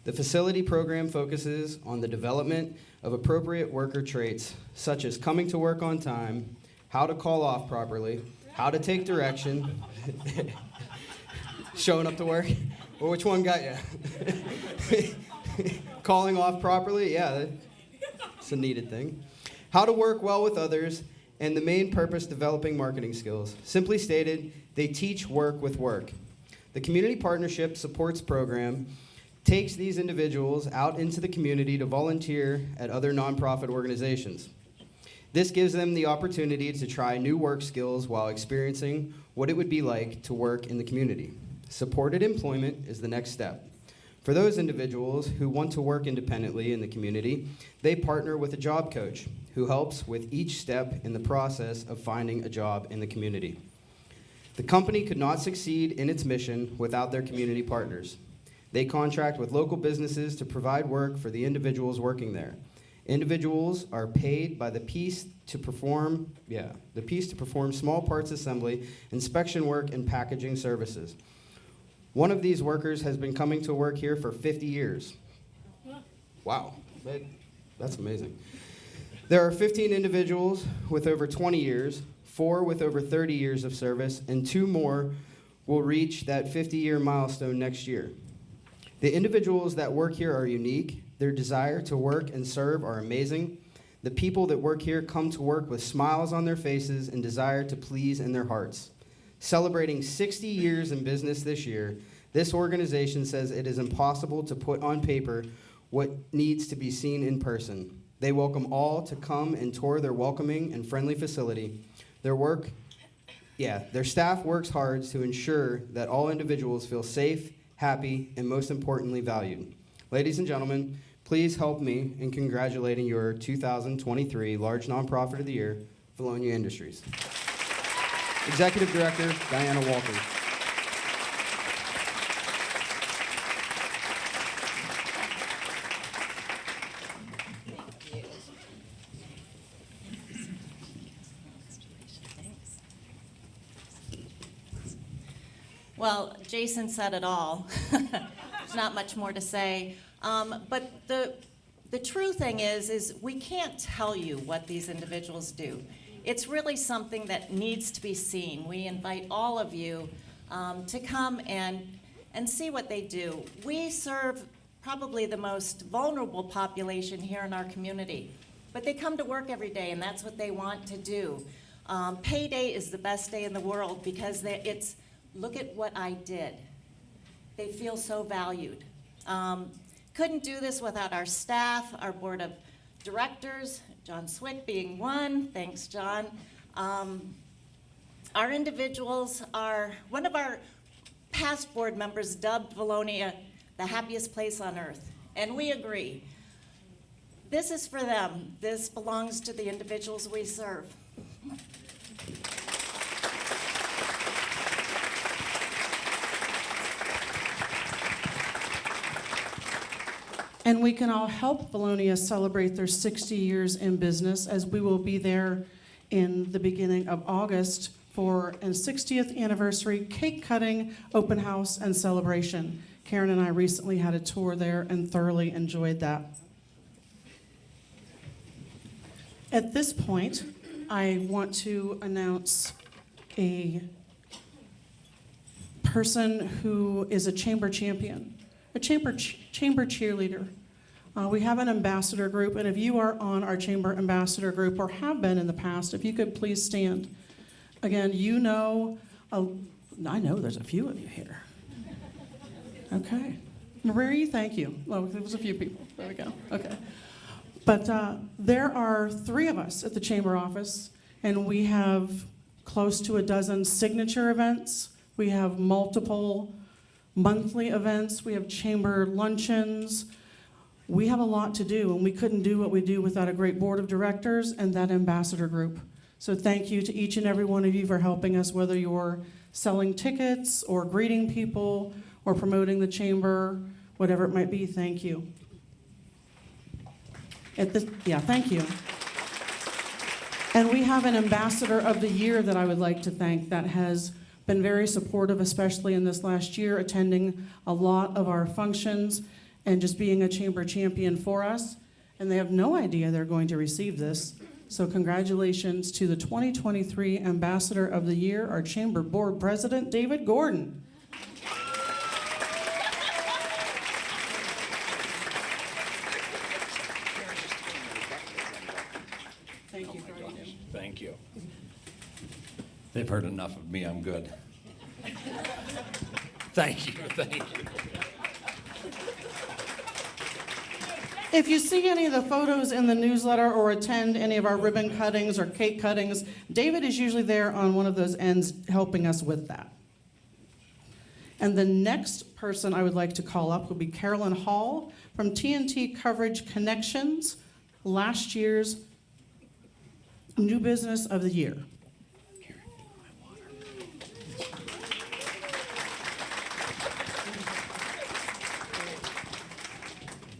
Speaker 14: The facility program focuses on the development of appropriate worker traits, such as coming to work on time, how to call off properly, how to take direction, showing up to work. Well, which one got you? Calling off properly, yeah, it's a needed thing. How to work well with others, and the main purpose, developing marketing skills. Simply stated, they teach work with work. The Community Partnership Supports Program takes these individuals out into the community to volunteer at other nonprofit organizations. This gives them the opportunity to try new work skills while experiencing what it would be like to work in the community. Supported employment is the next step. For those individuals who want to work independently in the community, they partner with a job coach who helps with each step in the process of finding a job in the community. The company could not succeed in its mission without their community partners. They contract with local businesses to provide work for the individuals working there. Individuals are paid by the piece to perform small parts assembly, inspection work, and packaging services. One of these workers has been coming to work here for 50 years. Wow, that's amazing. There are 15 individuals with over 20 years, 4 with over 30 years of service, and 2 more will reach that 50-year milestone next year. The individuals that work here are unique. Their desire to work and serve are amazing. The people that work here come to work with smiles on their faces and desire to please in their hearts. Celebrating 60 years in business this year, this organization says it is impossible to put on paper what needs to be seen in person. They welcome all to come and tour their welcoming and friendly facility. Their staff works hard to ensure that all individuals feel safe, happy, and most importantly, valued. Ladies and gentlemen, please help me in congratulating your 2023 Large Nonprofit of the Year, Valonia Industries. Executive Director, Diana Walters.
Speaker 15: Well, Jason said it all. There's not much more to say. But the true thing is we can't tell you what these individuals do. It's really something that needs to be seen. We invite all of you to come and see what they do. We serve probably the most vulnerable population here in our community, but they come to work every day, and that's what they want to do. Payday is the best day in the world because it's, look at what I did. They feel so valued. Couldn't do this without our staff, our board of directors, John Swick being one. Thanks, John. Our individuals are, one of our past board members dubbed Valonia the happiest place on earth, and we agree. This is for them. This belongs to the individuals we serve.
Speaker 6: And we can all help Valonia celebrate their 60 years in business, as we will be there in the beginning of August for a 60th anniversary cake cutting, open house, and celebration. Karen and I recently had a tour there and thoroughly enjoyed that. At this point, I want to announce a person who is a chamber champion, a chamber cheerleader. We have an ambassador group, and if you are on our chamber ambassador group or have been in the past, if you could please stand. Again, you know, I know there's a few of you here. Okay. Marie, thank you. Well, there was a few people. There we go. Okay. But there are 3 of us at the chamber office, and we have close to a dozen signature events. We have multiple monthly events. We have chamber luncheons. We have a lot to do, and we couldn't do what we do without a great board of directors and that ambassador group. So thank you to each and every one of you for helping us, whether you're selling tickets or greeting people or promoting the chamber, whatever it might be. Thank you. Thank you. And we have an ambassador of the year that I would like to thank that has been very supportive, especially in this last year, attending a lot of our functions and just being a chamber champion for us. And they have no idea they're going to receive this. So congratulations to the 2023 Ambassador of the Year, our Chamber Board President, David Gordon. Thank you for all you do.
Speaker 1: Thank you. They've heard enough of me. I'm good. Thank you. Thank you.
Speaker 6: If you see any of the photos in the newsletter or attend any of our ribbon cuttings or cake cuttings, David is usually there on one of those ends helping us with that. And the next person I would like to call up will be Carolyn Hall from TNT Coverage Connections, last year's New Business of the Year.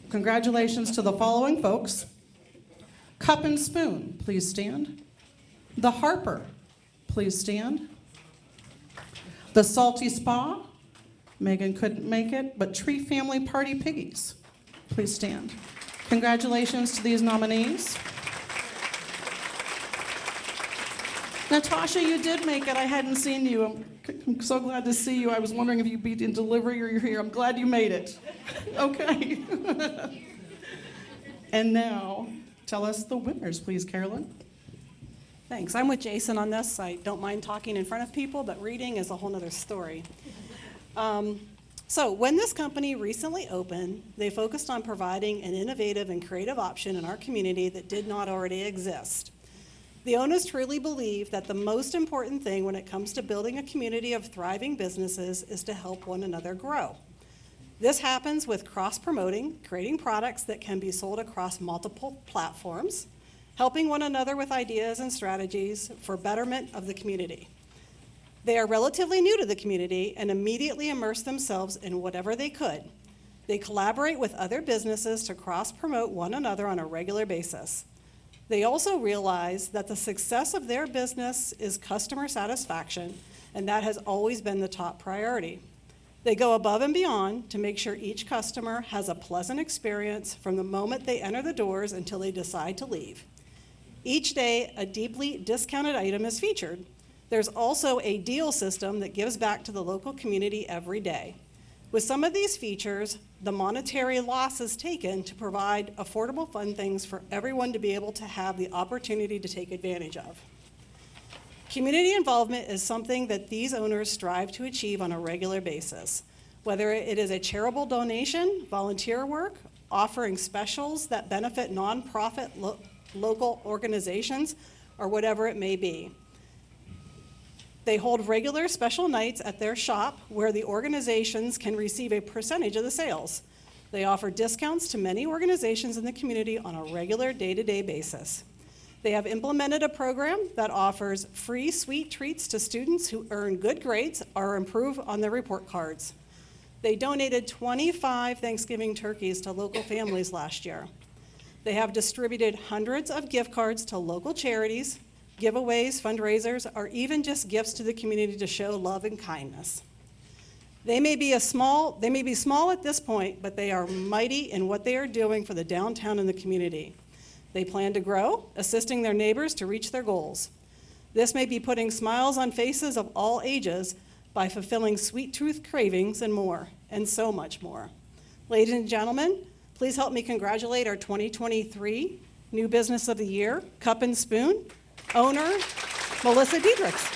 Speaker 6: Congratulations to the following folks. Cup and Spoon, please stand. The Harper, please stand. The Salty Spa, Megan couldn't make it, but Tree Family Party Piggies, please stand. Congratulations to these nominees. Natasha, you did make it. I hadn't seen you. I'm so glad to see you. I was wondering if you'd be in delivery or you're here. I'm glad you made it. Okay. And now, tell us the winners, please, Carolyn.
Speaker 12: Thanks. I'm with Jason on this. I don't mind talking in front of people, but reading is a whole nother story. So when this company recently opened, they focused on providing an innovative and creative option in our community that did not already exist. The owners truly believe that the most important thing when it comes to building a community of thriving businesses is to help one another grow. This happens with cross-promoting, creating products that can be sold across multiple platforms, helping one another with ideas and strategies for betterment of the community. They are relatively new to the community and immediately immerse themselves in whatever they could. They collaborate with other businesses to cross-promote one another on a regular basis. They also realize that the success of their business is customer satisfaction, and that has always been the top priority. They go above and beyond to make sure each customer has a pleasant experience from the moment they enter the doors until they decide to leave. Each day, a deeply discounted item is featured. There's also a deal system that gives back to the local community every day. With some of these features, the monetary loss is taken to provide affordable fun things for everyone to be able to have the opportunity to take advantage of. Community involvement is something that these owners strive to achieve on a regular basis, whether it is a charitable donation, volunteer work, offering specials that benefit nonprofit local organizations, or whatever it may be. They hold regular special nights at their shop where the organizations can receive a percentage of the sales. They offer discounts to many organizations in the community on a regular day-to-day basis. They have implemented a program that offers free sweet treats to students who earn good grades or improve on their report cards. They donated 25 Thanksgiving turkeys to local families last year. They have distributed hundreds of gift cards to local charities, giveaways, fundraisers, or even just gifts to the community to show love and kindness. They may be small at this point, but they are mighty in what they are doing for the downtown and the community. They plan to grow, assisting their neighbors to reach their goals. This may be putting smiles on faces of all ages by fulfilling sweet tooth cravings and more, and so much more. Ladies and gentlemen, please help me congratulate our 2023 New Business of the Year, Cup and Spoon, owner, Melissa Diedrichs.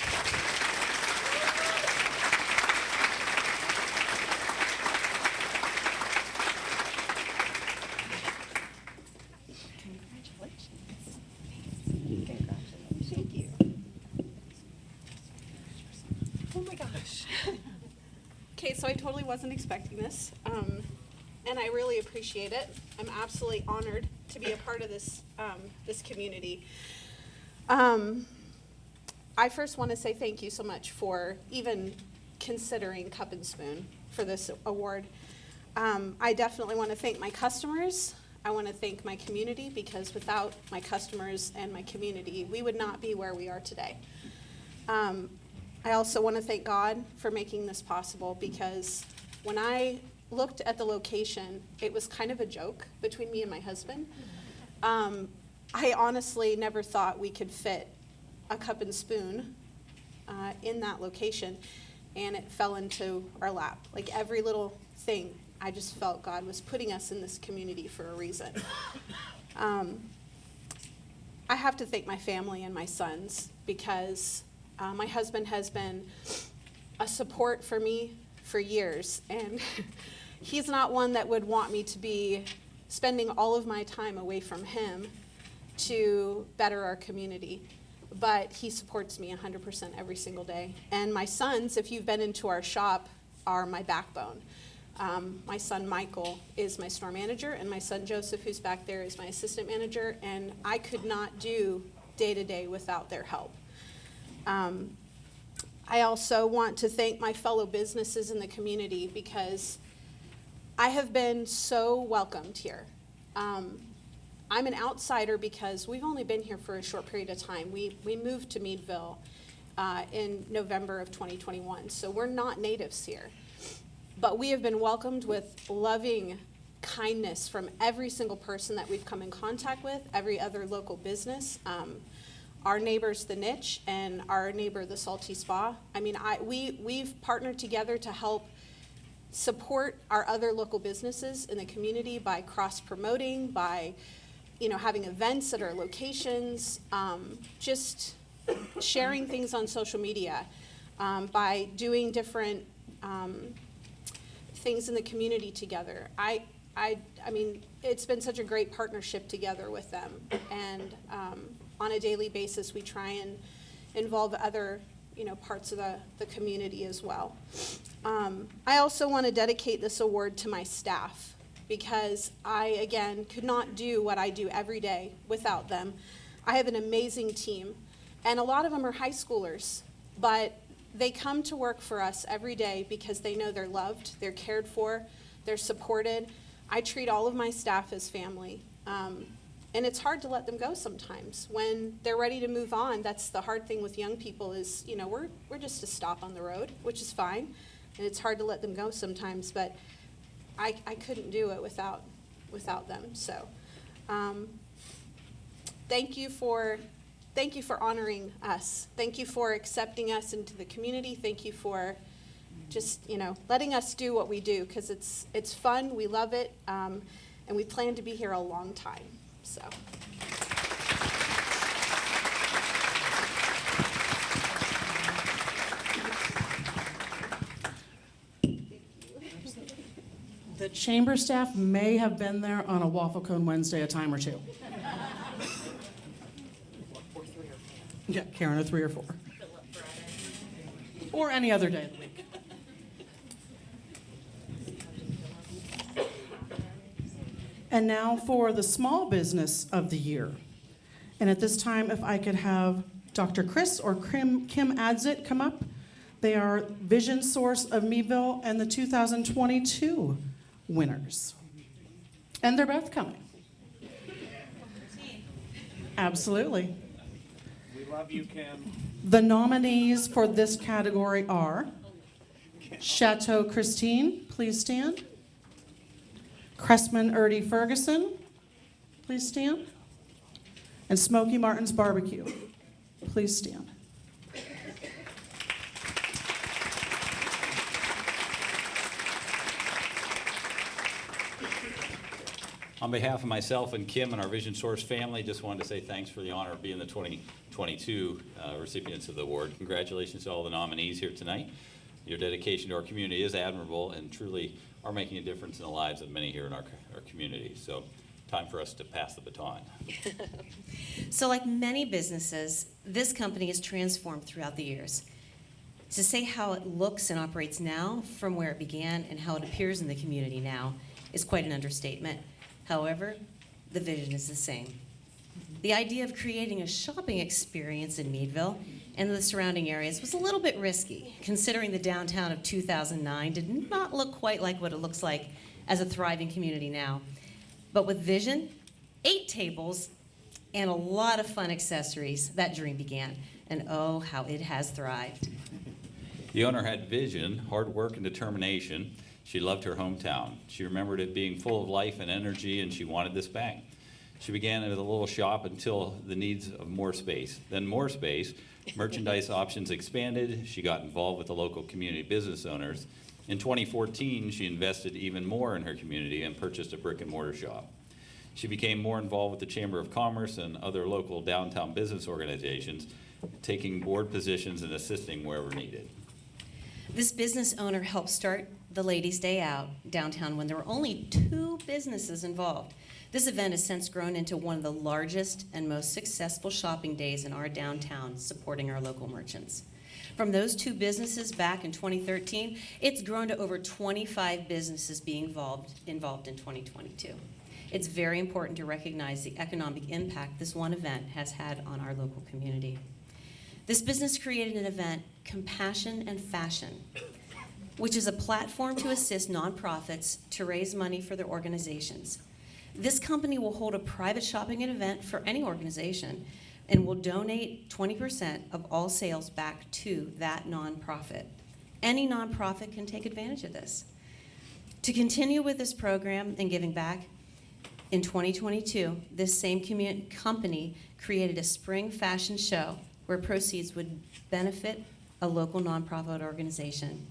Speaker 16: Okay, so I totally wasn't expecting this, and I really appreciate it. I'm absolutely honored to be a part of this this community. I first want to say thank you so much for even considering Cup and Spoon for this award. I definitely want to thank my customers. I want to thank my community, because without my customers and my community, we would not be where we are today. I also want to thank God for making this possible, because when I looked at the location, it was kind of a joke between me and my husband. I honestly never thought we could fit a Cup and Spoon in that location, and it fell into our lap. Like every little thing, I just felt God was putting us in this community for a reason. I have to thank my family and my sons, because my husband has been a support for me for years, and he's not one that would want me to be spending all of my time away from him to better our community. But he supports me 100% every single day. And my sons, if you've been into our shop, are my backbone. My son Michael is my store manager, and my son Joseph, who's back there, is my assistant manager, and I could not do day-to-day without their help. I also want to thank my fellow businesses in the community, because I have been so welcomed here. I'm an outsider because we've only been here for a short period of time. We moved to Meadville in November of 2021, so we're not natives here. But we have been welcomed with loving kindness from every single person that we've come in contact with, every other local business. Our neighbors, the Niche, and our neighbor, the Salty Spa. I mean, we've partnered together to help support our other local businesses in the community by cross-promoting, by having events at our locations, just sharing things on social media, by doing different things in the community together. I mean, it's been such a great partnership together with them, and on a daily basis, we try and involve other, parts of the community as well. I also want to dedicate this award to my staff, because I, again, could not do what I do every day without them. I have an amazing team, and a lot of them are high schoolers, but they come to work for us every day because they know they're loved, they're cared for, they're supported. I treat all of my staff as family. And it's hard to let them go sometimes. When they're ready to move on, that's the hard thing with young people is, we're just a stop on the road, which is fine. And it's hard to let them go sometimes, but I couldn't do it without them. So thank you for honoring us. Thank you for accepting us into the community. Thank you for just, letting us do what we do, because it's fun, we love it, and we plan to be here a long time. So.
Speaker 6: The chamber staff may have been there on a Waffle Cone Wednesday a time or two. Yeah, Karen, a 3 or 4. Or any other day of the week. And now for the small business of the year. And at this time, if I could have Dr. Chris or Kim Adzit come up. They are Vision Source of Meadville and the 2022 winners. And they're both coming. Absolutely.
Speaker 3: We love you, Kim.
Speaker 6: The nominees for this category are Chateau Christine, please stand. Cressman Erdy Ferguson, please stand. And Smoky Martin's Barbecue, please stand.
Speaker 17: On behalf of myself and Kim and our Vision Source family, just wanted to say thanks for the honor of being the 2022 recipients of the award. Congratulations to all the nominees here tonight. Your dedication to our community is admirable and truly are making a difference in the lives of many here in our community. So time for us to pass the baton.
Speaker 18: So like many businesses, this company has transformed throughout the years. To say how it looks and operates now from where it began and how it appears in the community now is quite an understatement. However, the vision is the same. The idea of creating a shopping experience in Meadville and the surrounding areas was a little bit risky, considering the downtown of 2009 did not look quite like what it looks like as a thriving community now. But with vision, 8 tables, and a lot of fun accessories, that dream began. And oh, how it has thrived.
Speaker 17: The owner had vision, hard work, and determination. She loved her hometown. She remembered it being full of life and energy, and she wanted this back. She began as a little shop until the needs of more space. Then more space, merchandise options expanded. She got involved with the local community business owners. In 2014, she invested even more in her community and purchased a brick and mortar shop. She became more involved with the Chamber of Commerce and other local downtown business organizations, taking board positions and assisting wherever needed.
Speaker 18: This business owner helped start the Ladies' Day Out downtown when there were only 2 businesses involved. This event has since grown into one of the largest and most successful shopping days in our downtown, supporting our local merchants. From those 2 businesses back in 2013, it's grown to over 25 businesses being involved in 2022. It's very important to recognize the economic impact this one event has had on our local community. This business created an event, Compassion and Fashion, which is a platform to assist nonprofits to raise money for their organizations. This company will hold a private shopping event for any organization and will donate 20% of all sales back to that nonprofit. Any nonprofit can take advantage of this. To continue with this program and giving back, in 2022, this same company created a spring fashion show where proceeds would benefit a local nonprofit organization.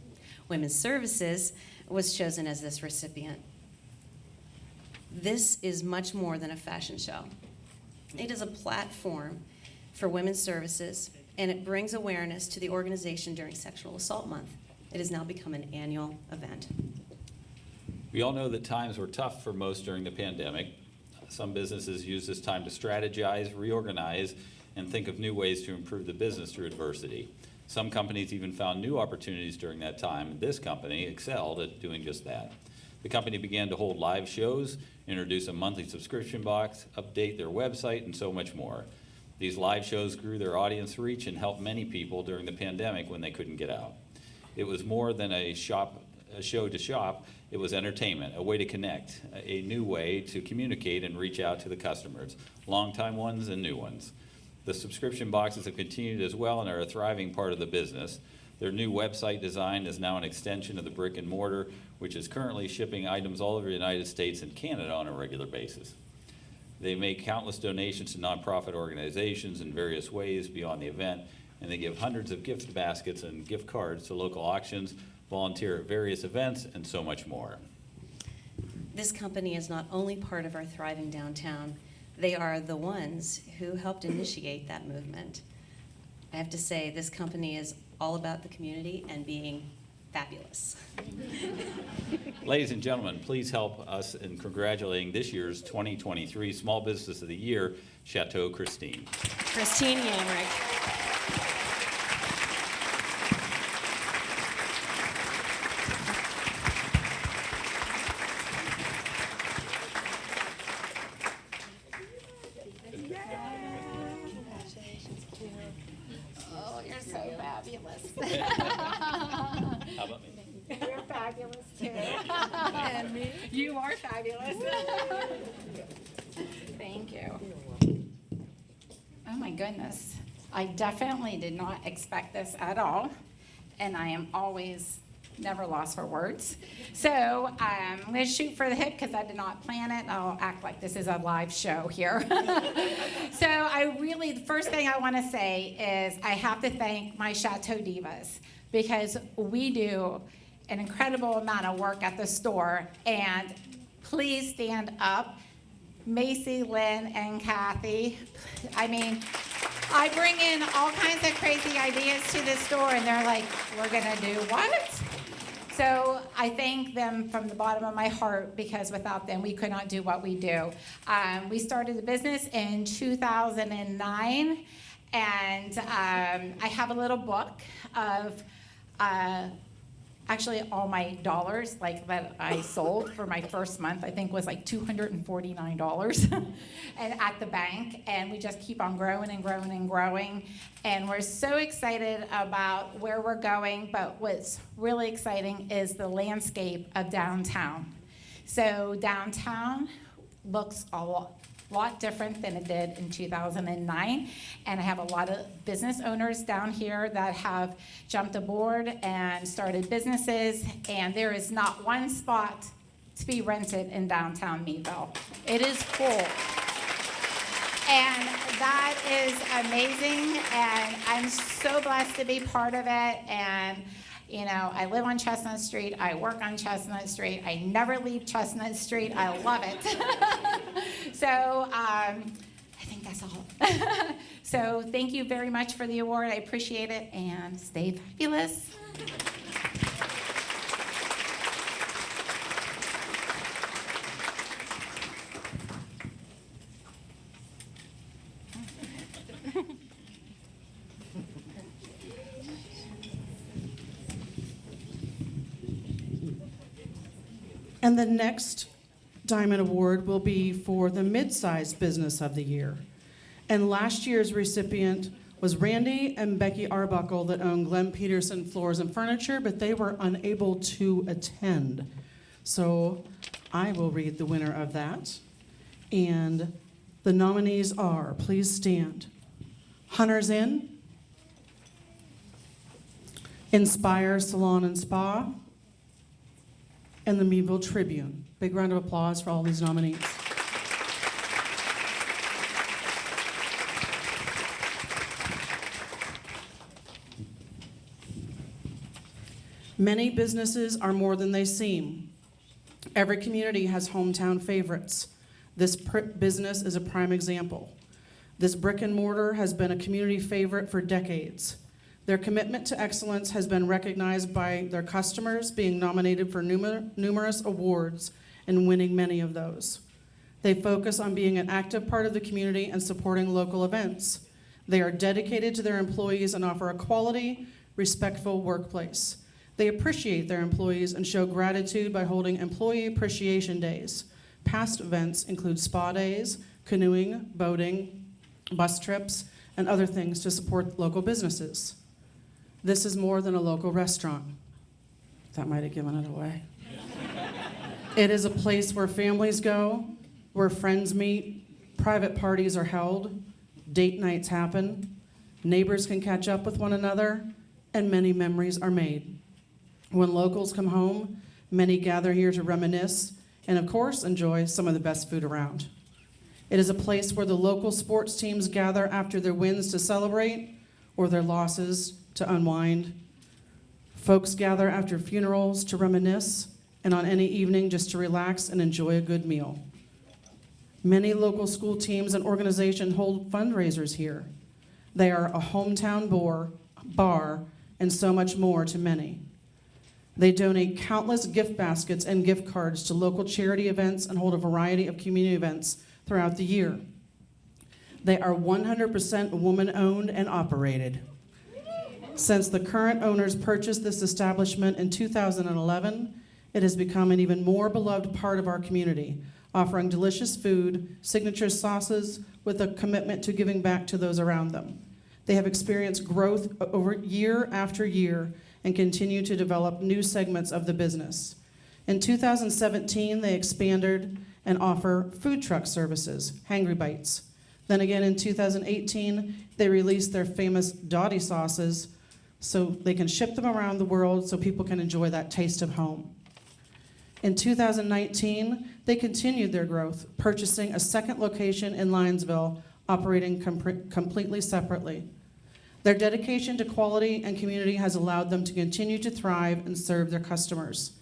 Speaker 18: Women's Services was chosen as this recipient. This is much more than a fashion show. It is a platform for women's services, and it brings awareness to the organization during Sexual Assault Month. It has now become an annual event.
Speaker 17: We all know that times were tough for most during the pandemic. Some businesses use this time to strategize, reorganize, and think of new ways to improve the business through adversity. Some companies even found new opportunities during that time. This company excelled at doing just that. The company began to hold live shows, introduce a monthly subscription box, update their website, and so much more. These live shows grew their audience reach and helped many people during the pandemic when they couldn't get out. It was more than a show to shop. It was entertainment, a way to connect, a new way to communicate and reach out to the customers, longtime ones and new ones. The subscription boxes have continued as well and are a thriving part of the business. Their new website design is now an extension of the brick and mortar, which is currently shipping items all over the United States and Canada on a regular basis. They make countless donations to nonprofit organizations in various ways beyond the event, and they give hundreds of gift baskets and gift cards to local auctions, volunteer at various events, and so much more.
Speaker 18: This company is not only part of our thriving downtown, they are the ones who helped initiate that movement. I have to say, this company is all about the community and being fabulous.
Speaker 17: Ladies and gentlemen, please help us in congratulating this year's 2023 Small Business of the Year, Chateau Christine.
Speaker 18: Christine Yamrick.
Speaker 19: Oh, you're so fabulous.
Speaker 17: How about me?
Speaker 19: You're fabulous too. And me? You are fabulous. Thank you. Oh my goodness. I definitely did not expect this at all. And I am always
Speaker 20: never lost for words. So I'm going to shoot for the hip because I did not plan it. I'll act like this is a live show here. So the first thing I want to say is I have to thank my Chateau Divas because we do an incredible amount of work at the store. And please stand up. Macy, Lynn, and Kathy. I mean, I bring in all kinds of crazy ideas to the store, and they're like, we're going to do what? So I thank them from the bottom of my heart because without them, we could not do what we do. We started the business in 2009, and I have a little book of actually all my dollars like that I sold for my first month, I think was like $249 and at the bank, and we just keep on growing and growing and growing, and we're so excited about where we're going. But what's really exciting is the landscape of downtown. So downtown looks a lot different than it did in 2009, and I have a lot of business owners down here that have jumped aboard and started businesses, and there is not one spot to be rented in downtown Meadville. It is full, and that is amazing, and I'm so blessed to be part of it. And you know, I live on Chestnut Street, I work on Chestnut Street, I never leave Chestnut Street, I love it. So I think that's all. So thank you very much for the award, I appreciate it, and stay fabulous.
Speaker 6: And the next Diamond Award will be for the Mid-Sized Business of the Year. And last year's recipient was Randy and Becky Arbuckle that own Glenn Peterson Floors and Furniture, but they were unable to attend. So I will read the winner of that. And the nominees are, please stand, Hunter's Inn, Inspire Salon and Spa, and the Meadville Tribune. Big round of applause for all these nominees. Many businesses are more than they seem. Every community has hometown favorites. This business is a prime example. This brick and mortar has been a community favorite for decades. Their commitment to excellence has been recognized by their customers, being nominated for numerous awards and winning many of those. They focus on being an active part of the community and supporting local events. They are dedicated to their employees and offer a quality, respectful workplace. They appreciate their employees and show gratitude by holding Employee Appreciation Days. Past events include spa days, canoeing, boating, bus trips, and other things to support local businesses. This is more than a local restaurant. That might have given it away. It is a place where families go, where friends meet, private parties are held, date nights happen, neighbors can catch up with one another, and many memories are made. When locals come home, many gather here to reminisce and, of course, enjoy some of the best food around. It is a place where the local sports teams gather after their wins to celebrate or their losses to unwind. Folks gather after funerals to reminisce, and on any evening just to relax and enjoy a good meal. Many local school teams and organizations hold fundraisers here. They are a hometown bar and so much more to many. They donate countless gift baskets and gift cards to local charity events and hold a variety of community events throughout the year. They are 100% woman-owned and operated. Since the current owners purchased this establishment in 2011, it has become an even more beloved part of our community, offering delicious food, signature sauces, with a commitment to giving back to those around them. They have experienced growth over year after year and continue to develop new segments of the business. In 2017, they expanded and offer food truck services, Hangry Bites. Then again in 2018, they released their famous Dottie sauces, so they can ship them around the world so people can enjoy that taste of home. In 2019, they continued their growth, purchasing a second location in Lionsville, operating completely separately. Their dedication to quality and community has allowed them to continue to thrive and serve their customers.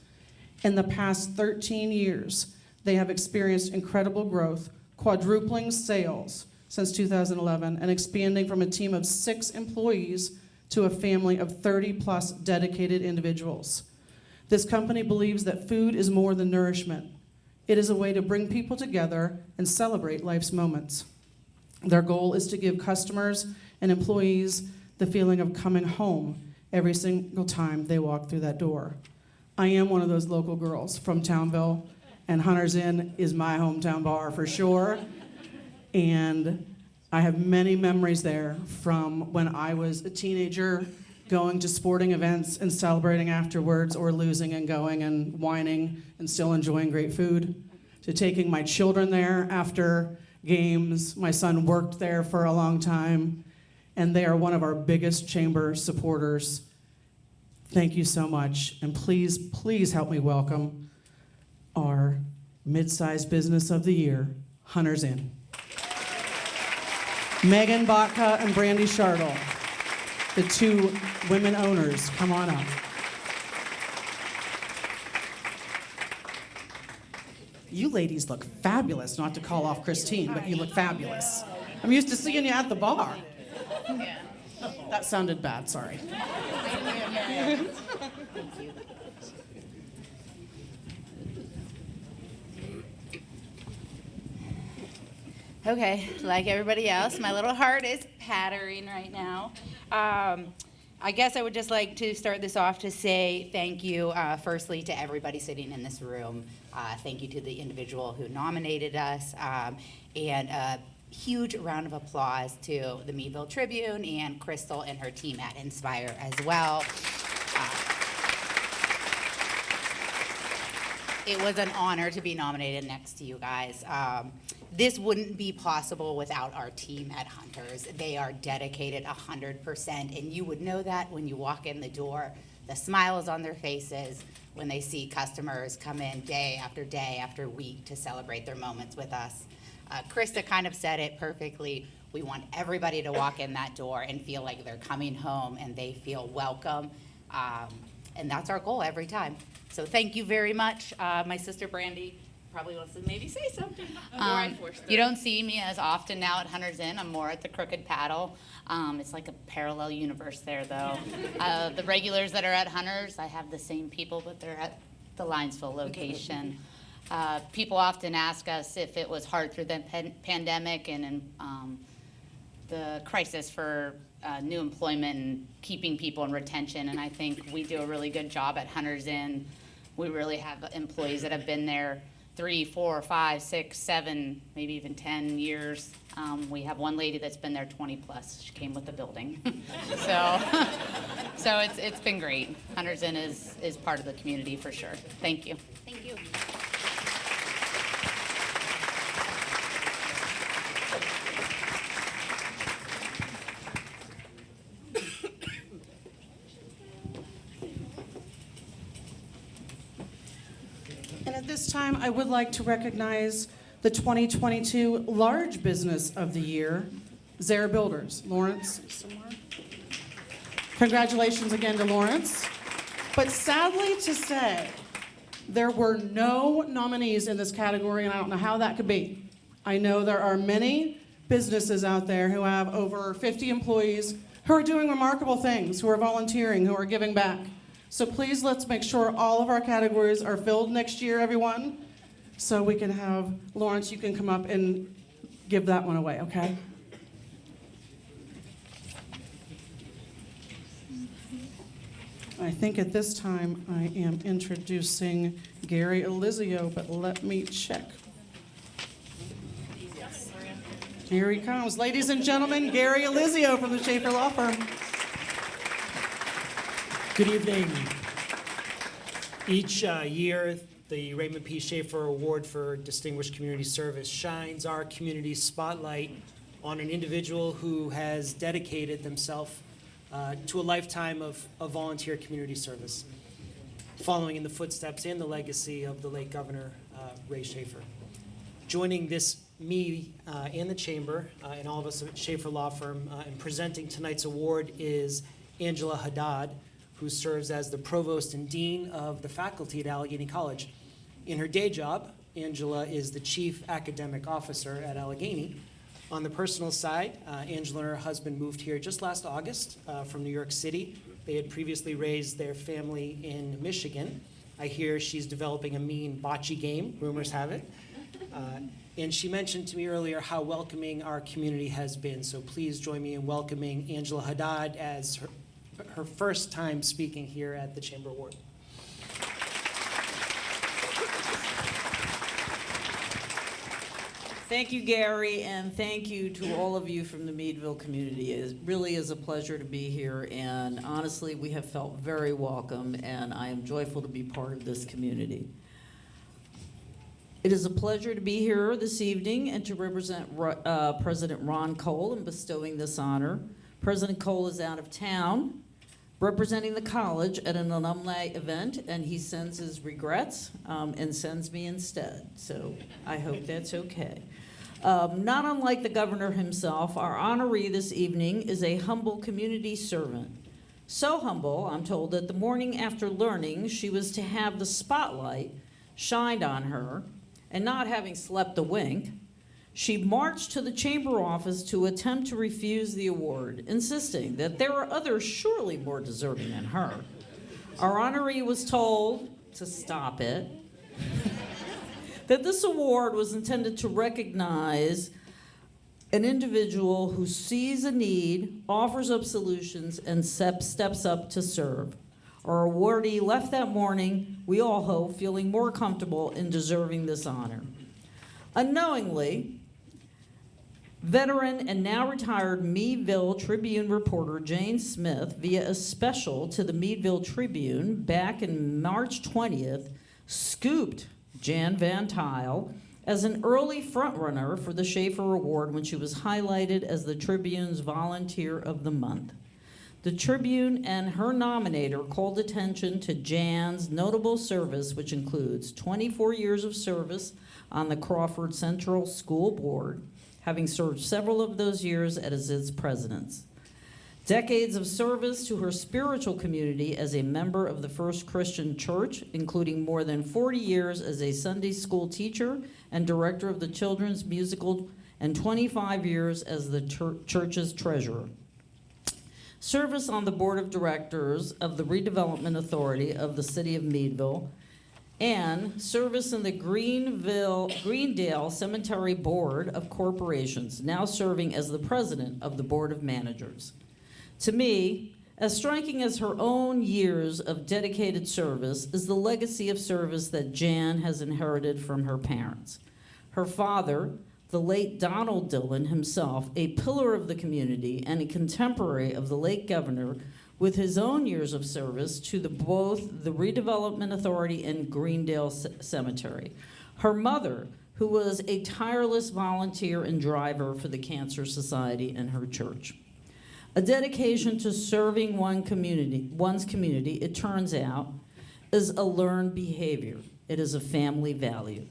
Speaker 6: In the past 13 years, they have experienced incredible growth, quadrupling sales since 2011 and expanding from a team of 6 employees to a family of 30-plus dedicated individuals. This company believes that food is more than nourishment. It is a way to bring people together and celebrate life's moments. Their goal is to give customers and employees the feeling of coming home every single time they walk through that door. I am one of those local girls from Townville, and Hunter's Inn is my hometown bar for sure. And I have many memories there from when I was a teenager, going to sporting events and celebrating afterwards, or losing and going and whining and still enjoying great food, to taking my children there after games. My son worked there for a long time, and they are one of our biggest chamber supporters. Thank you so much, and please, please help me welcome our mid-sized business of the year, Hunter's Inn. Megan Botka and Brandy Shartle, the 2 women owners, come on up. You ladies look fabulous, not to call off Christine, but you look fabulous. I'm used to seeing you at the bar. That sounded bad, sorry.
Speaker 21: Okay, like everybody else, my little heart is pattering right now. I guess I would just like to start this off to say thank you, firstly, to everybody sitting in this room. Thank you to the individual who nominated us, and a huge round of applause to the Meadville Tribune and Crystal and her team at Inspire as well. It was an honor to be nominated next to you guys. This wouldn't be possible without our team at Hunters. They are dedicated 100%, and you would know that when you walk in the door. The smiles on their faces when they see customers come in day after week to celebrate their moments with us. Krista kind of said it perfectly. We want everybody to walk in that door and feel like they're coming home and they feel welcome. And that's our goal every time. So thank you very much. My sister Brandy probably wants to maybe say something. You don't see me as often now at Hunter's Inn. I'm more at the Crooked Paddle. It's like a parallel universe there, though. The regulars that are at Hunter's, I have the same people, but they're at the Linesville location. People often ask us if it was hard through the pandemic and the crisis for new employment and keeping people in retention, and I think we do a really good job at Hunter's Inn. We really have employees that have been there 3, 4, 5, 6, 7, maybe even 10 years. We have one lady that's been there 20 plus. She came with the building. so it's been great. Hunter's Inn is part of the community for sure. Thank you. Thank you.
Speaker 6: And at this time, I would like to recognize the 2022 Large Business of the Year, Zara Builders. Lawrence, somewhere? Congratulations again to Lawrence. But sadly to say, there were no nominees in this category, and I don't know how that could be. I know there are many businesses out there who have over 50 employees who are doing remarkable things, who are volunteering, who are giving back. So please, let's make sure all of our categories are filled next year, everyone. So we can have, Lawrence, you can come up and give that one away, okay? I think at this time I am introducing Gary Elizio, but let me check. Here he comes. Ladies and gentlemen, Gary Elizio from the Shafer Law Firm.
Speaker 22: Good evening. Each year, the Raymond P. Shafer Award for Distinguished Community Service shines our community spotlight on an individual who has dedicated themselves to a lifetime of volunteer community service, following in the footsteps and the legacy of the late Governor Ray Shafer. Joining me and the Chamber and all of us at Shafer Law Firm in presenting tonight's award is Angela Haddad, who serves as the Provost and Dean of the faculty at Allegheny College. In her day job, Angela is the Chief Academic Officer at Allegheny. On the personal side, Angela and her husband moved here just last August from New York City. They had previously raised their family in Michigan. I hear she's developing a mean bocce game, rumors have it. And she mentioned to me earlier how welcoming our community has been. So please join me in welcoming Angela Haddad as her first time speaking here at the Chamber Award.
Speaker 2: Thank you, Gary, and thank you to all of you from the Meadville community. It really is a pleasure to be here, and honestly, we have felt very welcome, and I am joyful to be part of this community. It is a pleasure to be here this evening and to represent President Ron Cole in bestowing this honor. President Cole is out of town representing the college at an alumni event, and he sends his regrets and sends me instead, so I hope that's okay. Not unlike the governor himself, our honoree this evening is a humble community servant. So humble, I'm told, that the morning after learning she was to have the spotlight shined on her, and not having slept a wink, she marched to the chamber office to attempt to refuse the award, insisting that there were others surely more deserving than her. Our honoree was told to stop it, that this award was intended to recognize an individual who sees a need, offers up solutions, and steps up to serve. Our awardee left that morning, we all hope, feeling more comfortable in deserving this honor. Unknowingly, veteran and now retired Meadville Tribune reporter Jane Smith, via a special to the Meadville Tribune back in March 20th, scooped Jan Van Tile as an early frontrunner for the Shafer Award when she was highlighted as the Tribune's Volunteer of the Month. The Tribune and her nominator called attention to Jan's notable service, which includes 24 years of service on the Crawford Central School Board, having served several of those years as its president. Decades of service to her spiritual community as a member of the First Christian Church, including more than 40 years as a Sunday school teacher and director of the children's musical, and 25 years as the church's treasurer. Service on the board of directors of the Redevelopment Authority of the City of Meadville, and service in the Greendale Cemetery Board of Corporations, now serving as the president of the Board of Managers. To me, as striking as her own years of dedicated service is the legacy of service that Jan has inherited from her parents. Her father, the late Donald Dillon himself, a pillar of the community and a contemporary of the late governor, with his own years of service to both the Redevelopment Authority and Greendale Cemetery. Her mother, who was a tireless volunteer and driver for the Cancer Society and her church. A dedication to serving one's community, it turns out, is a learned behavior. It is a family value.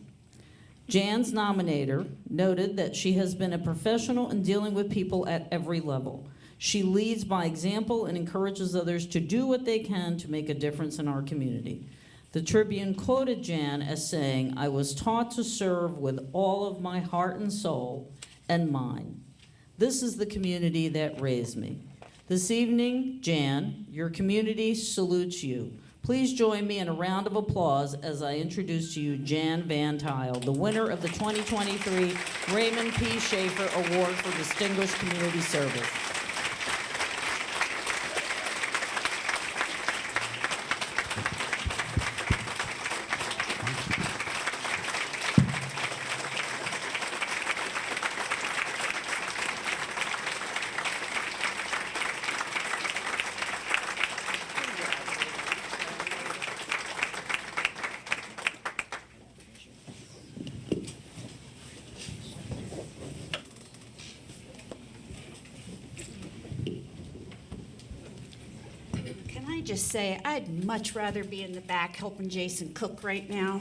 Speaker 2: Jan's nominator noted that she has been a professional in dealing with people at every level. She leads by example and encourages others to do what they can to make a difference in our community. The Tribune quoted Jan as saying, "I was taught to serve with all of my heart and soul and mind. This is the community that raised me." This evening, Jan, your community salutes you. Please join me in a round of applause as I introduce to you Jan Van Tile, the winner of the 2023 Raymond P. Shafer Award for Distinguished Community Service.
Speaker 19: just say I'd much rather be in the back helping Jason cook right now.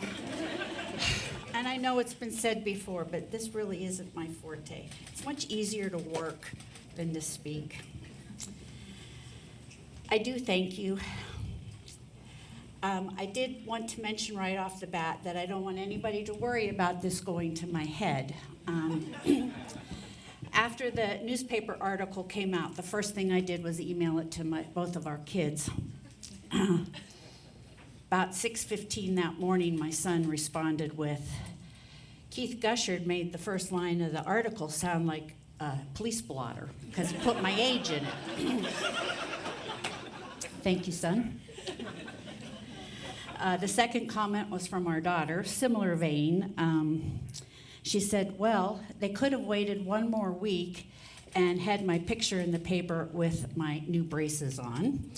Speaker 19: And I know it's been said before, but this really isn't my forte. It's much easier to work than to speak. I do thank you. I did want to mention right off the bat that I don't want anybody to worry about this going to my head. After the newspaper article came out, the first thing I did was email it to both of our kids. About 6:15 that morning, my son responded with, Keith Gushard made the first line of the article sound like a police blotter because he put my age in it. Thank you, son. The second comment was from our daughter, similar vein. She said, well, they could have waited one more week and had my picture in the paper with my new braces on,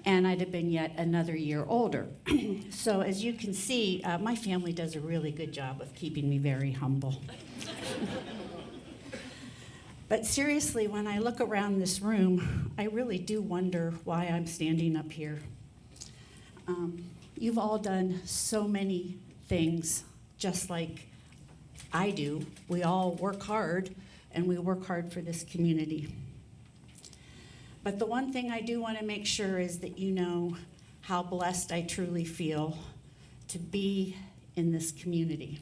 Speaker 19: and I'd have been yet another year older. So as you can see, my family does a really good job of keeping me very humble. But seriously, when I look around this room, I really do wonder why I'm standing up here. You've all done so many things just like I do. We all work hard, and we work hard for this community. But the one thing I do want to make sure is that you know how blessed I truly feel to be in this community.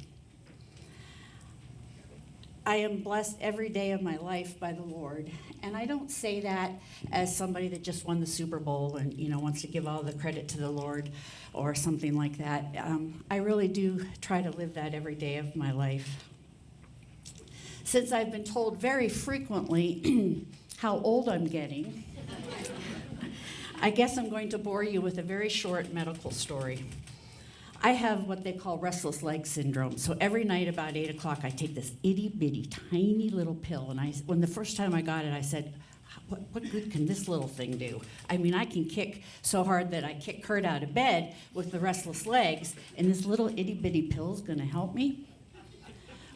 Speaker 19: I am blessed every day of my life by the Lord, and I don't say that as somebody that just won the Super Bowl and wants to give all the credit to the Lord or something like that. I really do try to live that every day of my life. Since I've been told very frequently how old I'm getting, I guess I'm going to bore you with a very short medical story. I have what they call restless leg syndrome. So every night about 8 o'clock, I take this itty bitty, tiny little pill. And when the first time I got it, I said, what good can this little thing do? I mean, I can kick so hard that I kick Kurt out of bed with the restless legs, and this little itty bitty pill's gonna help me?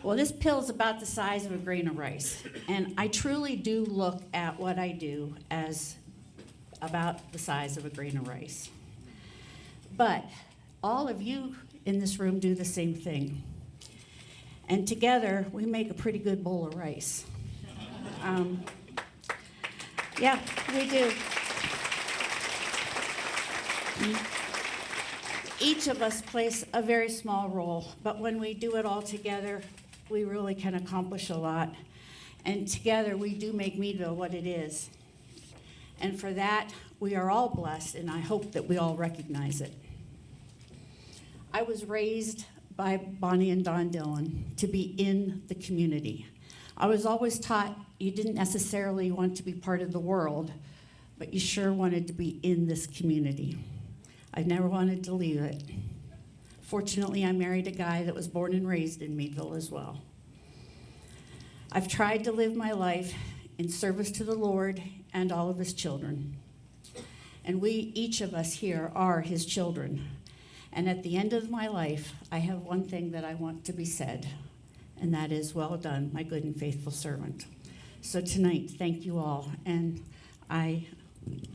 Speaker 19: Well, this pill's about the size of a grain of rice. And I truly do look at what I do as about the size of a grain of rice. But all of you in this room do the same thing. And together, we make a pretty good bowl of rice. Yeah, we do. Each of us plays a very small role, but when we do it all together, we really can accomplish a lot. And together, we do make Meadville what it is. And for that, we are all blessed, and I hope that we all recognize it. I was raised by Bonnie and Don Dillon to be in the community. I was always taught you didn't necessarily want to be part of the world, but you sure wanted to be in this community. I never wanted to leave it. Fortunately, I married a guy that was born and raised in Meadville as well. I've tried to live my life in service to the Lord and all of his children. And we, each of us here, are his children. And at the end of my life, I have one thing that I want to be said, and that is, well done, my good and faithful servant. So tonight, thank you all, and I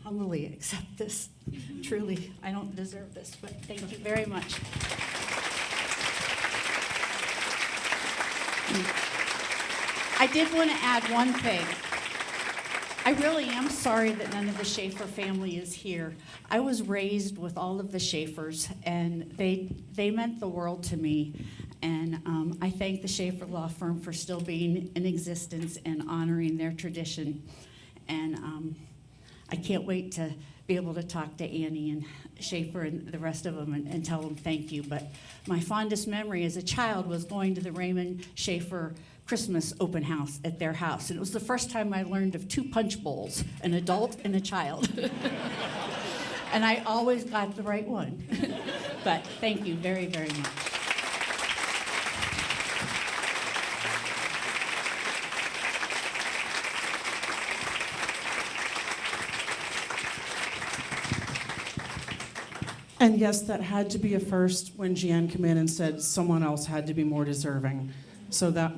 Speaker 19: humbly accept this. Truly, I don't deserve this, but thank you very much. I did want to add one thing. I really am sorry that none of the Shafer family is here. I was raised with all of the Shafers, and they meant the world to me. And I thank the Shafer Law Firm for still being in existence and honoring their tradition. And I can't wait to be able to talk to Annie and Shafer and the rest of them and tell them thank you. But my fondest memory as a child was going to the Raymond Shafer Christmas open house at their house. And it was the first time I learned of 2 punch bowls, an adult and a child. And I always got the right one. But thank you very, very much.
Speaker 6: And yes, that had to be a first when Jeanne came in and said someone else had to be more deserving. So that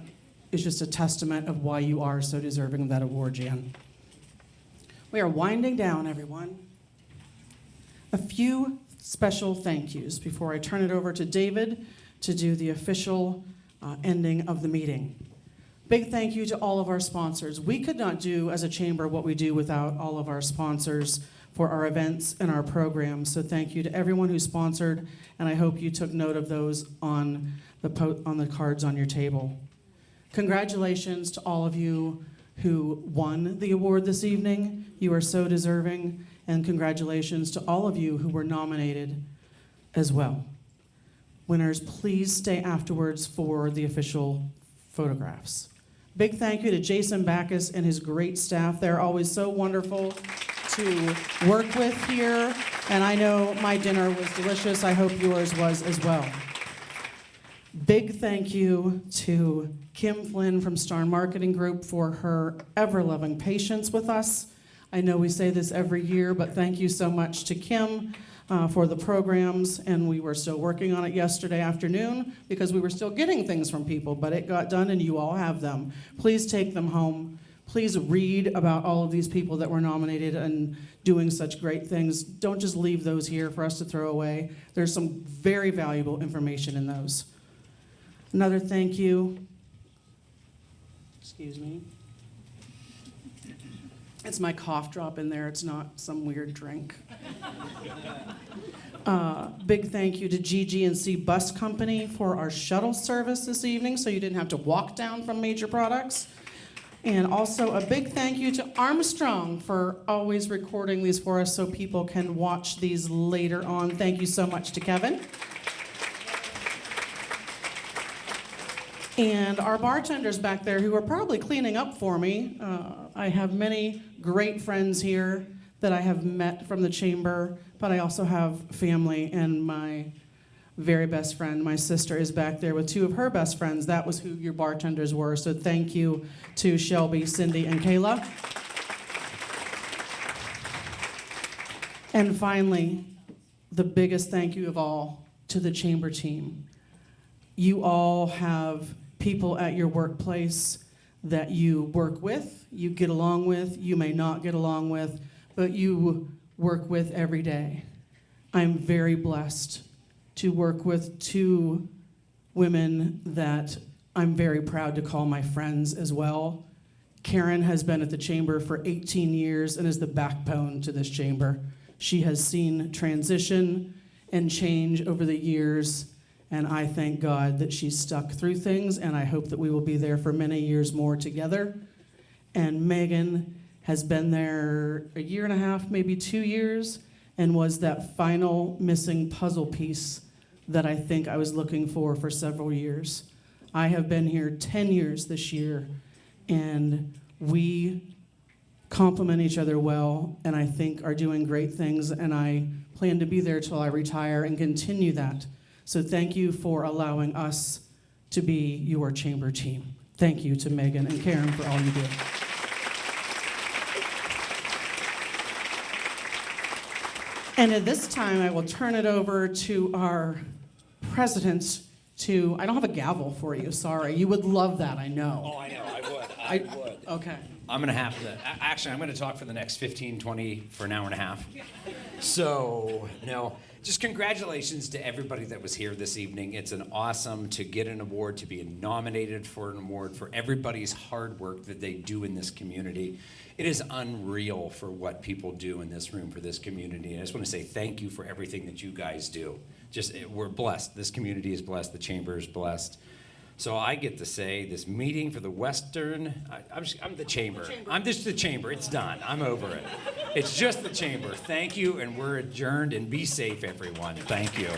Speaker 6: is just a testament of why you are so deserving of that award, Jeanne. We are winding down, everyone. A few special thank yous before I turn it over to David to do the official ending of the meeting. Big thank you to all of our sponsors. We could not do as a chamber what we do without all of our sponsors for our events and our programs. So thank you to everyone who sponsored, and I hope you took note of those on the cards on your table. Congratulations to all of you who won the award this evening. You are so deserving, and congratulations to all of you who were nominated as well. Winners, please stay afterwards for the official photographs. Big thank you to Jason Backus and his great staff. They're always so wonderful to work with here, and I know my dinner was delicious. I hope yours was as well. Big thank you to Kim Flynn from Star Marketing Group for her ever-loving patience with us. I know we say this every year, but thank you so much to Kim for the programs, and we were still working on it yesterday afternoon because we were still getting things from people, but it got done and you all have them. Please take them home. Please read about all of these people that were nominated and doing such great things. Don't just leave those here for us to throw away. There's some very valuable information in those. Another thank you. Excuse me. It's my cough drop in there. It's not some weird drink. Big thank you to GG&C Bus Company for our shuttle service this evening, so you didn't have to walk down from Major Products. And also a big thank you to Armstrong for always recording these for us so people can watch these later on. Thank you so much to Kevin. And our bartenders back there who are probably cleaning up for me. I have many great friends here that I have met from the chamber, but I also have family, and my very best friend, my sister, is back there with two of her best friends. That was who your bartenders were, so thank you to Shelby, Cindy, and Kayla. And finally, the biggest thank you of all to the chamber team. You all have people at your workplace that you work with, you get along with, you may not get along with, but you work with every day. I'm very blessed to work with two women that I'm very proud to call my friends as well. Karen has been at the chamber for 18 years and is the backbone to this chamber. She has seen transition and change over the years, and I thank God that she's stuck through things, and I hope that we will be there for many years more together. And Megan has been there a year and a half, maybe 2 years, and was that final missing puzzle piece that I think I was looking for several years. I have been here 10 years this year, and we complement each other well, and I think are doing great things, and I plan to be there till I retire and continue that. So thank you for allowing us to be your chamber team. Thank you to Megan and Karen for all you do. And at this time, I will turn it over to our president to, I don't have a gavel for you, sorry. You would love that, I know.
Speaker 1: Oh, I know, I would.
Speaker 6: Okay.
Speaker 1: I'm going to have to, actually, I'm going to talk for the next 15, 20, for an hour and a half. So, no, just congratulations to everybody that was here this evening. It's an awesome to get an award, to be nominated for an award, for everybody's hard work that they do in this community. It is unreal for what people do in this room for this community. And I just want to say thank you for everything that you guys do. We're blessed. This community is blessed. The chamber is blessed. So I get to say this meeting for the Western, I'm the chamber. I'm just the chamber. It's done. I'm over it. It's just the chamber. Thank you, and we're adjourned, and be safe, everyone. Thank you.